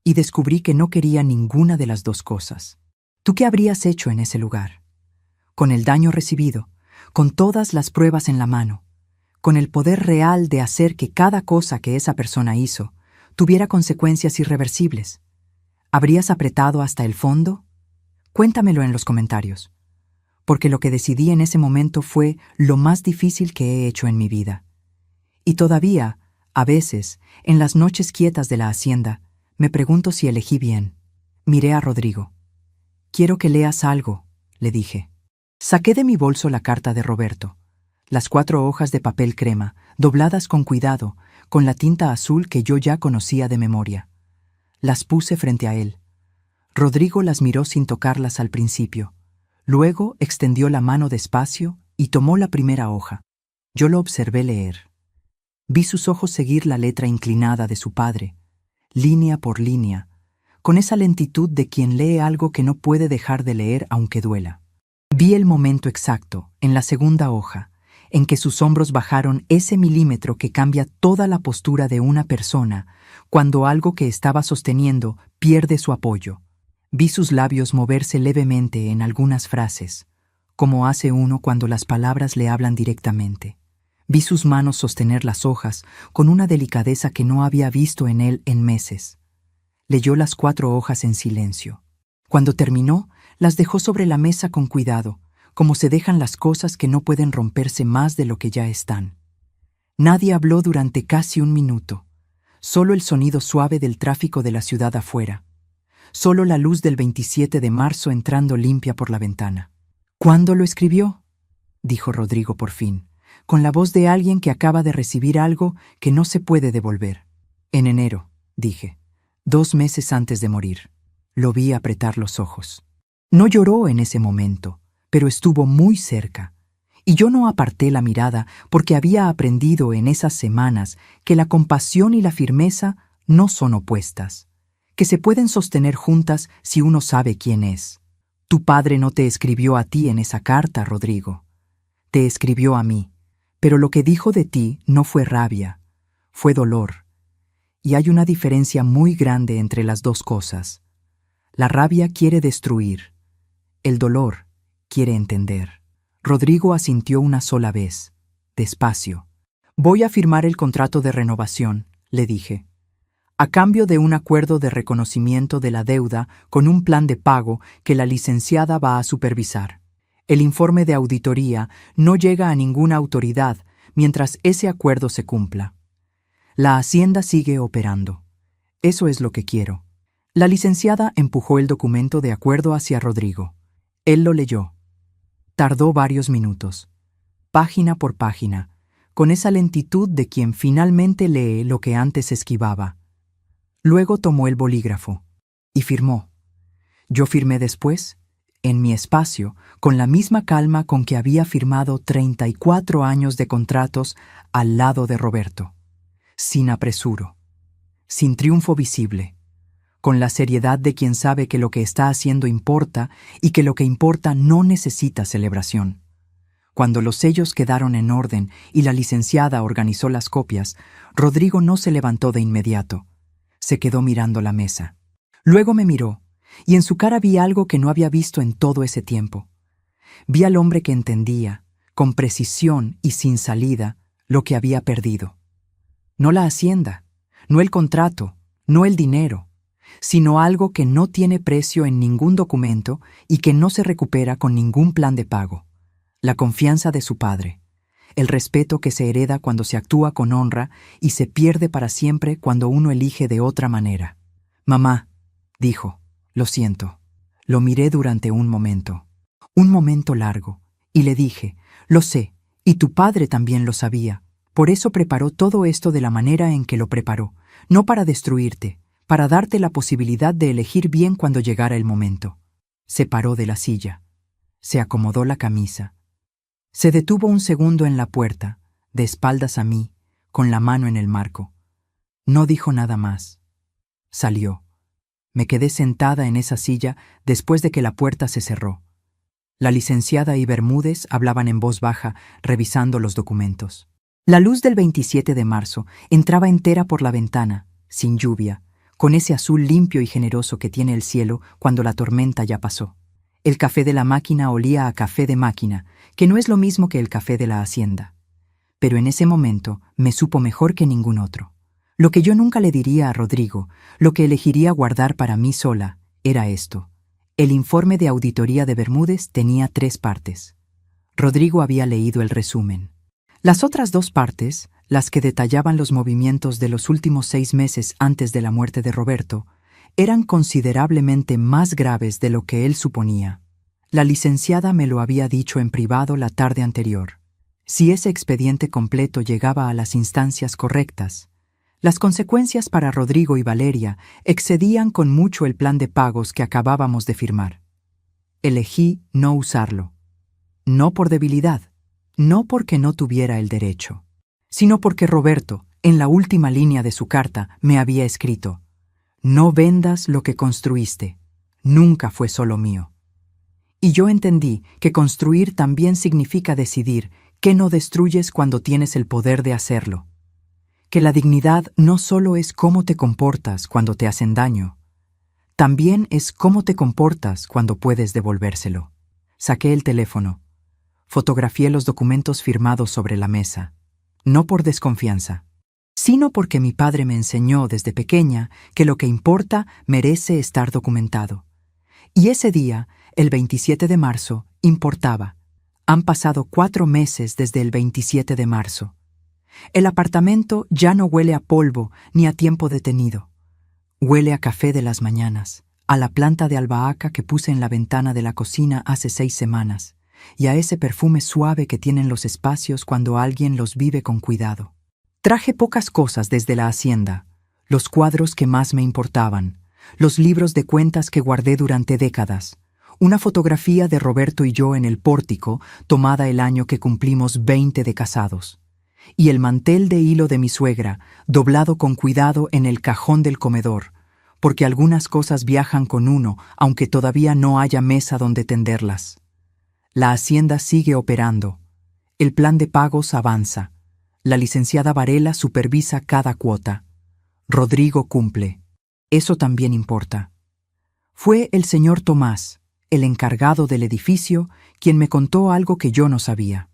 B: Y descubrí que no quería ninguna de las dos cosas. ¿Tú qué habrías hecho en ese lugar? Con el daño recibido, con todas las pruebas en la mano, con el poder real de hacer que cada cosa que esa persona hizo tuviera consecuencias irreversibles. ¿Habrías apretado hasta el fondo? Cuéntamelo en los comentarios, porque lo que decidí en ese momento fue lo más difícil que he hecho en mi vida. Y todavía, a veces, en las noches quietas de la hacienda, me pregunto si elegí bien. Miré a Rodrigo. «Quiero que leas algo», le dije. Saqué de mi bolso la carta de Roberto, las 4 hojas de papel crema, dobladas con cuidado, con la tinta azul que yo ya conocía de memoria. Las puse frente a él. Rodrigo las miró sin tocarlas al principio. Luego extendió la mano despacio y tomó la primera hoja. Yo lo observé leer. Vi sus ojos seguir la letra inclinada de su padre, línea por línea, con esa lentitud de quien lee algo que no puede dejar de leer aunque duela. Vi el momento exacto, en la segunda hoja, en que sus hombros bajaron ese milímetro que cambia toda la postura de una persona cuando algo que estaba sosteniendo pierde su apoyo. Vi sus labios moverse levemente en algunas frases, como hace uno cuando las palabras le hablan directamente. Vi sus manos sostener las hojas con una delicadeza que no había visto en él en meses. Leyó las 4 hojas en silencio. Cuando terminó, las dejó sobre la mesa con cuidado, como se dejan las cosas que no pueden romperse más de lo que ya están. Nadie habló durante casi 1 minuto, solo el sonido suave del tráfico de la ciudad afuera, solo la luz del 27 de marzo entrando limpia por la ventana. «¿Cuándo lo escribió?», dijo Rodrigo por fin, con la voz de alguien que acaba de recibir algo que no se puede devolver. «En enero», dije, 2 meses antes de morir. Lo vi apretar los ojos. No lloró en ese momento, pero estuvo muy cerca, y yo no aparté la mirada porque había aprendido en esas semanas que la compasión y la firmeza no son opuestas, que se pueden sostener juntas si uno sabe quién es. Tu padre no te escribió a ti en esa carta, Rodrigo. Te escribió a mí, pero lo que dijo de ti no fue rabia, fue dolor. Y hay una diferencia muy grande entre las dos cosas. La rabia quiere destruir. El dolor quiere entender. Rodrigo asintió una sola vez, despacio. «Voy a firmar el contrato de renovación», le dije, «a cambio de un acuerdo de reconocimiento de la deuda con un plan de pago que la licenciada va a supervisar. El informe de auditoría no llega a ninguna autoridad mientras ese acuerdo se cumpla. La hacienda sigue operando. Eso es lo que quiero. La licenciada empujó el documento de acuerdo hacia Rodrigo. Él lo leyó. Tardó varios minutos, página por página, con esa lentitud de quien finalmente lee lo que antes esquivaba. Luego tomó el bolígrafo y firmó. Yo firmé después, en mi espacio, con la misma calma con que había firmado 34 años de contratos al lado de Roberto, sin apresuro, sin triunfo visible, con la seriedad de quien sabe que lo que está haciendo importa y que lo que importa no necesita celebración. Cuando los sellos quedaron en orden y la licenciada organizó las copias, Rodrigo no se levantó de inmediato. Se quedó mirando la mesa. Luego me miró, y en su cara vi algo que no había visto en todo ese tiempo. Vi al hombre que entendía, con precisión y sin salida, lo que había perdido. No la hacienda, no el contrato, no el dinero, sino algo que no tiene precio en ningún documento y que no se recupera con ningún plan de pago. La confianza de su padre, el respeto que se hereda cuando se actúa con honra y se pierde para siempre cuando uno elige de otra manera. «Mamá», dijo, «lo siento». Lo miré durante un momento largo, y le dije, «Lo sé, y tu padre también lo sabía. Por eso preparó todo esto de la manera en que lo preparó, no para destruirte, para darte la posibilidad de elegir bien cuando llegara el momento». Se paró de la silla, se acomodó la camisa. Se detuvo un segundo en la puerta, de espaldas a mí, con la mano en el marco. No dijo nada más. Salió. Me quedé sentada en esa silla después de que la puerta se cerró. La licenciada y Bermúdez hablaban en voz baja, revisando los documentos. La luz del 27 de marzo entraba entera por la ventana, sin lluvia, con ese azul limpio y generoso que tiene el cielo cuando la tormenta ya pasó. El café de la máquina olía a café de máquina, que no es lo mismo que el café de la hacienda. Pero en ese momento me supo mejor que ningún otro. Lo que yo nunca le diría a Rodrigo, lo que elegiría guardar para mí sola, era esto. El informe de auditoría de Bermúdez tenía 3 partes. Rodrigo había leído el resumen. Las otras 2 partes, las que detallaban los movimientos de los últimos 6 meses antes de la muerte de Roberto, eran considerablemente más graves de lo que él suponía. La licenciada me lo había dicho en privado la tarde anterior. Si ese expediente completo llegaba a las instancias correctas, las consecuencias para Rodrigo y Valeria excedían con mucho el plan de pagos que acabábamos de firmar. Elegí no usarlo. No por debilidad, no porque no tuviera el derecho, sino porque Roberto, en la última línea de su carta, me había escrito: «No vendas lo que construiste, nunca fue solo mío». Y yo entendí que construir también significa decidir qué no destruyes cuando tienes el poder de hacerlo. Que la dignidad no solo es cómo te comportas cuando te hacen daño, también es cómo te comportas cuando puedes devolvérselo. Saqué el teléfono, fotografié los documentos firmados sobre la mesa, no por desconfianza, sino porque mi padre me enseñó desde pequeña que lo que importa merece estar documentado. Y ese día, el 27 de marzo, importaba. Han pasado 4 meses desde el 27 de marzo. El apartamento ya no huele a polvo ni a tiempo detenido. Huele a café de las mañanas, a la planta de albahaca que puse en la ventana de la cocina hace 6 semanas, y a ese perfume suave que tienen los espacios cuando alguien los vive con cuidado. Traje pocas cosas desde la hacienda, los cuadros que más me importaban, los libros de cuentas que guardé durante décadas, una fotografía de Roberto y yo en el pórtico tomada el año que cumplimos 20 de casados, y el mantel de hilo de mi suegra, doblado con cuidado en el cajón del comedor, porque algunas cosas viajan con uno, aunque todavía no haya mesa donde tenderlas. La hacienda sigue operando. El plan de pagos avanza. La licenciada Varela supervisa cada cuota. Rodrigo cumple. Eso también importa. Fue el señor Tomás, el encargado del edificio, quien me contó algo que yo no sabía.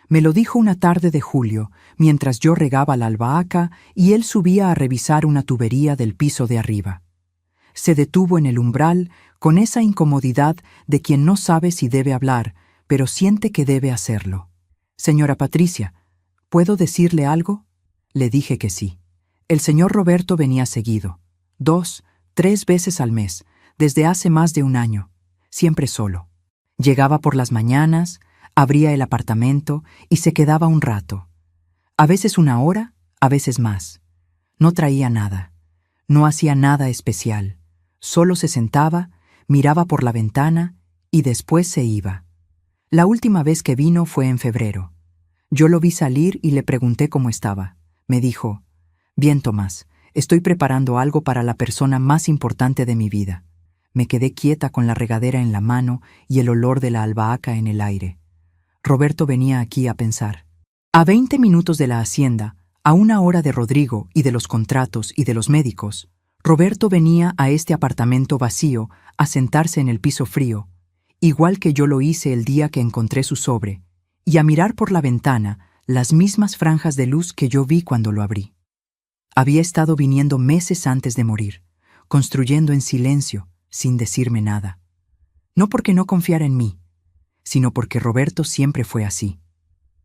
B: Me lo dijo una tarde de julio, mientras yo regaba la albahaca y él subía a revisar una tubería del piso de arriba. Se detuvo en el umbral con esa incomodidad de quien no sabe si debe hablar, pero siente que debe hacerlo. «Señora Patricia, ¿puedo decirle algo?». Le dije que sí. El señor Roberto venía seguido, 2, 3 veces al mes, desde hace más de un año, siempre solo. Llegaba por las mañanas, abría el apartamento y se quedaba un rato. A veces 1 hora, a veces más. No traía nada. No hacía nada especial. Solo se sentaba, miraba por la ventana y después se iba. La última vez que vino fue en febrero. Yo lo vi salir y le pregunté cómo estaba. Me dijo: «Bien, Tomás, estoy preparando algo para la persona más importante de mi vida». Me quedé quieta con la regadera en la mano y el olor de la albahaca en el aire. Roberto venía aquí a pensar. A 20 minutos de la hacienda, a 1 hora de Rodrigo y de los contratos y de los médicos, Roberto venía a este apartamento vacío a sentarse en el piso frío, igual que yo lo hice el día que encontré su sobre, y a mirar por la ventana las mismas franjas de luz que yo vi cuando lo abrí. Había estado viniendo meses antes de morir, construyendo en silencio, sin decirme nada. No porque no confiara en mí, sino porque Roberto siempre fue así.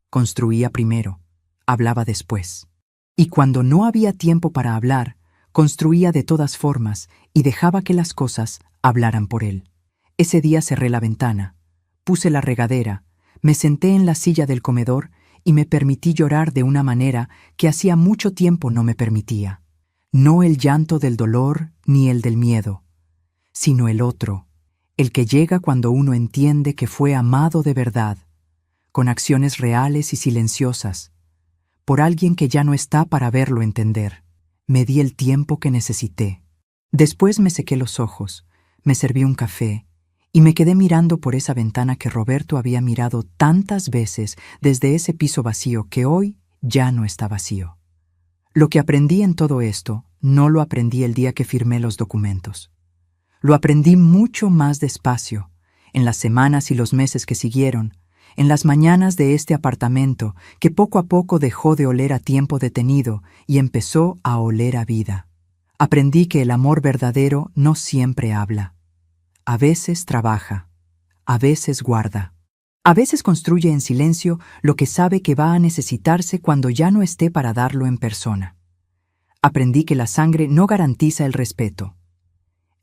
B: Construía primero, hablaba después. Y cuando no había tiempo para hablar, construía de todas formas y dejaba que las cosas hablaran por él. Ese día cerré la ventana, puse la regadera, me senté en la silla del comedor y me permití llorar de una manera que hacía mucho tiempo no me permitía. No el llanto del dolor ni el del miedo, sino el otro, el que llega cuando uno entiende que fue amado de verdad, con acciones reales y silenciosas, por alguien que ya no está para verlo entender. Me di el tiempo que necesité. Después me sequé los ojos, me serví un café y me quedé mirando por esa ventana que Roberto había mirado tantas veces desde ese piso vacío que hoy ya no está vacío. Lo que aprendí en todo esto no lo aprendí el día que firmé los documentos. Lo aprendí mucho más despacio, en las semanas y los meses que siguieron, en las mañanas de este apartamento que poco a poco dejó de oler a tiempo detenido y empezó a oler a vida. Aprendí que el amor verdadero no siempre habla. A veces trabaja, a veces guarda. A veces construye en silencio lo que sabe que va a necesitarse cuando ya no esté para darlo en persona. Aprendí que la sangre no garantiza el respeto.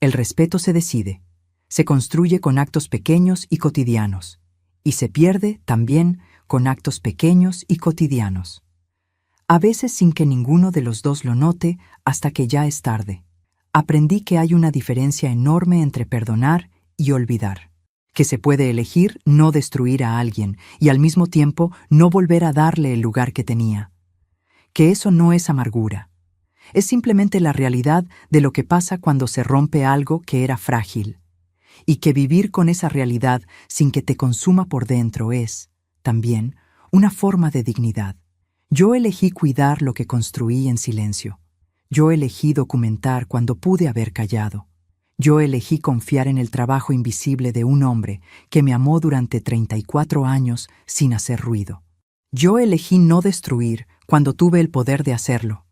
B: El respeto se decide, se construye con actos pequeños y cotidianos, y se pierde también con actos pequeños y cotidianos. A veces sin que ninguno de los dos lo note hasta que ya es tarde. Aprendí que hay una diferencia enorme entre perdonar y olvidar, que se puede elegir no destruir a alguien y al mismo tiempo no volver a darle el lugar que tenía, que eso no es amargura. Es simplemente la realidad de lo que pasa cuando se rompe algo que era frágil, y que vivir con esa realidad sin que te consuma por dentro es, también, una forma de dignidad. Yo elegí cuidar lo que construí en silencio. Yo elegí documentar cuando pude haber callado. Yo elegí confiar en el trabajo invisible de un hombre que me amó durante 34 años sin hacer ruido. Yo elegí no destruir cuando tuve el poder de hacerlo.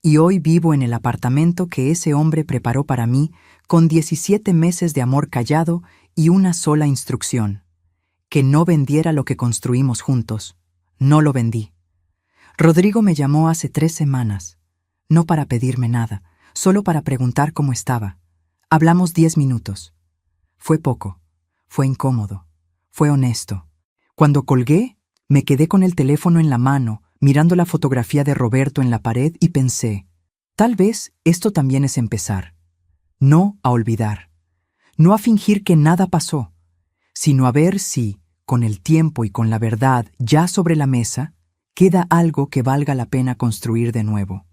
B: Y hoy vivo en el apartamento que ese hombre preparó para mí con 17 meses de amor callado y una sola instrucción: que no vendiera lo que construimos juntos. No lo vendí. Rodrigo me llamó hace 3 semanas, no para pedirme nada, solo para preguntar cómo estaba. Hablamos 10 minutos. Fue poco, fue incómodo, fue honesto. Cuando colgué, me quedé con el teléfono en la mano, mirando la fotografía de Roberto en la pared y pensé, tal vez esto también es empezar. No a olvidar, no a fingir que nada pasó, sino a ver si, con el tiempo y con la verdad ya sobre la mesa, queda algo que valga la pena construir de nuevo.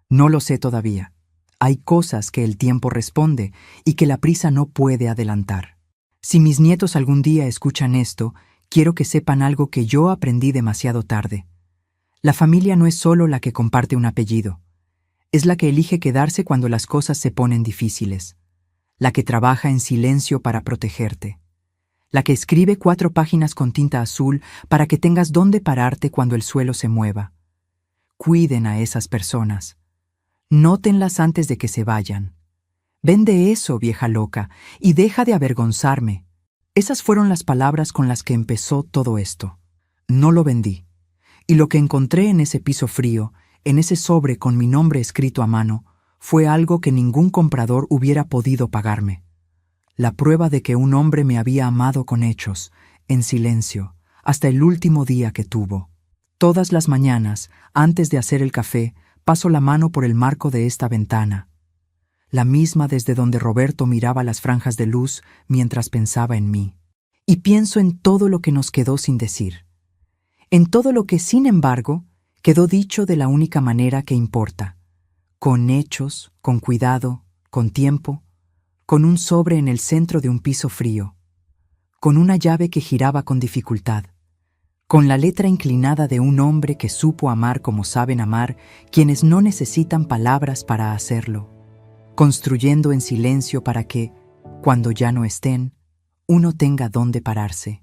B: No lo sé todavía. Hay cosas que el tiempo responde y que la prisa no puede adelantar. Si mis nietos algún día escuchan esto, quiero que sepan algo que yo aprendí demasiado tarde. La familia no es solo la que comparte un apellido. Es la que elige quedarse cuando las cosas se ponen difíciles. La que trabaja en silencio para protegerte. La que escribe 4 páginas con tinta azul para que tengas dónde pararte cuando el suelo se mueva. Cuiden a esas personas. Nótenlas antes de que se vayan. Vende eso, vieja loca, y deja de avergonzarme. Esas fueron las palabras con las que empezó todo esto. No lo vendí. Y lo que encontré en ese piso frío, en ese sobre con mi nombre escrito a mano, fue algo que ningún comprador hubiera podido pagarme. La prueba de que un hombre me había amado con hechos, en silencio, hasta el último día que tuvo. Todas las mañanas, antes de hacer el café, paso la mano por el marco de esta ventana, la misma desde donde Roberto miraba las franjas de luz mientras pensaba en mí. Y pienso en todo lo que nos quedó sin decir. En todo lo que, sin embargo, quedó dicho de la única manera que importa. Con hechos, con cuidado, con tiempo, con un sobre en el centro de un piso frío, con una llave que giraba con dificultad, con la letra inclinada de un hombre que supo amar como saben amar quienes no necesitan palabras para hacerlo, construyendo en silencio para que, cuando ya no estén, uno tenga dónde pararse.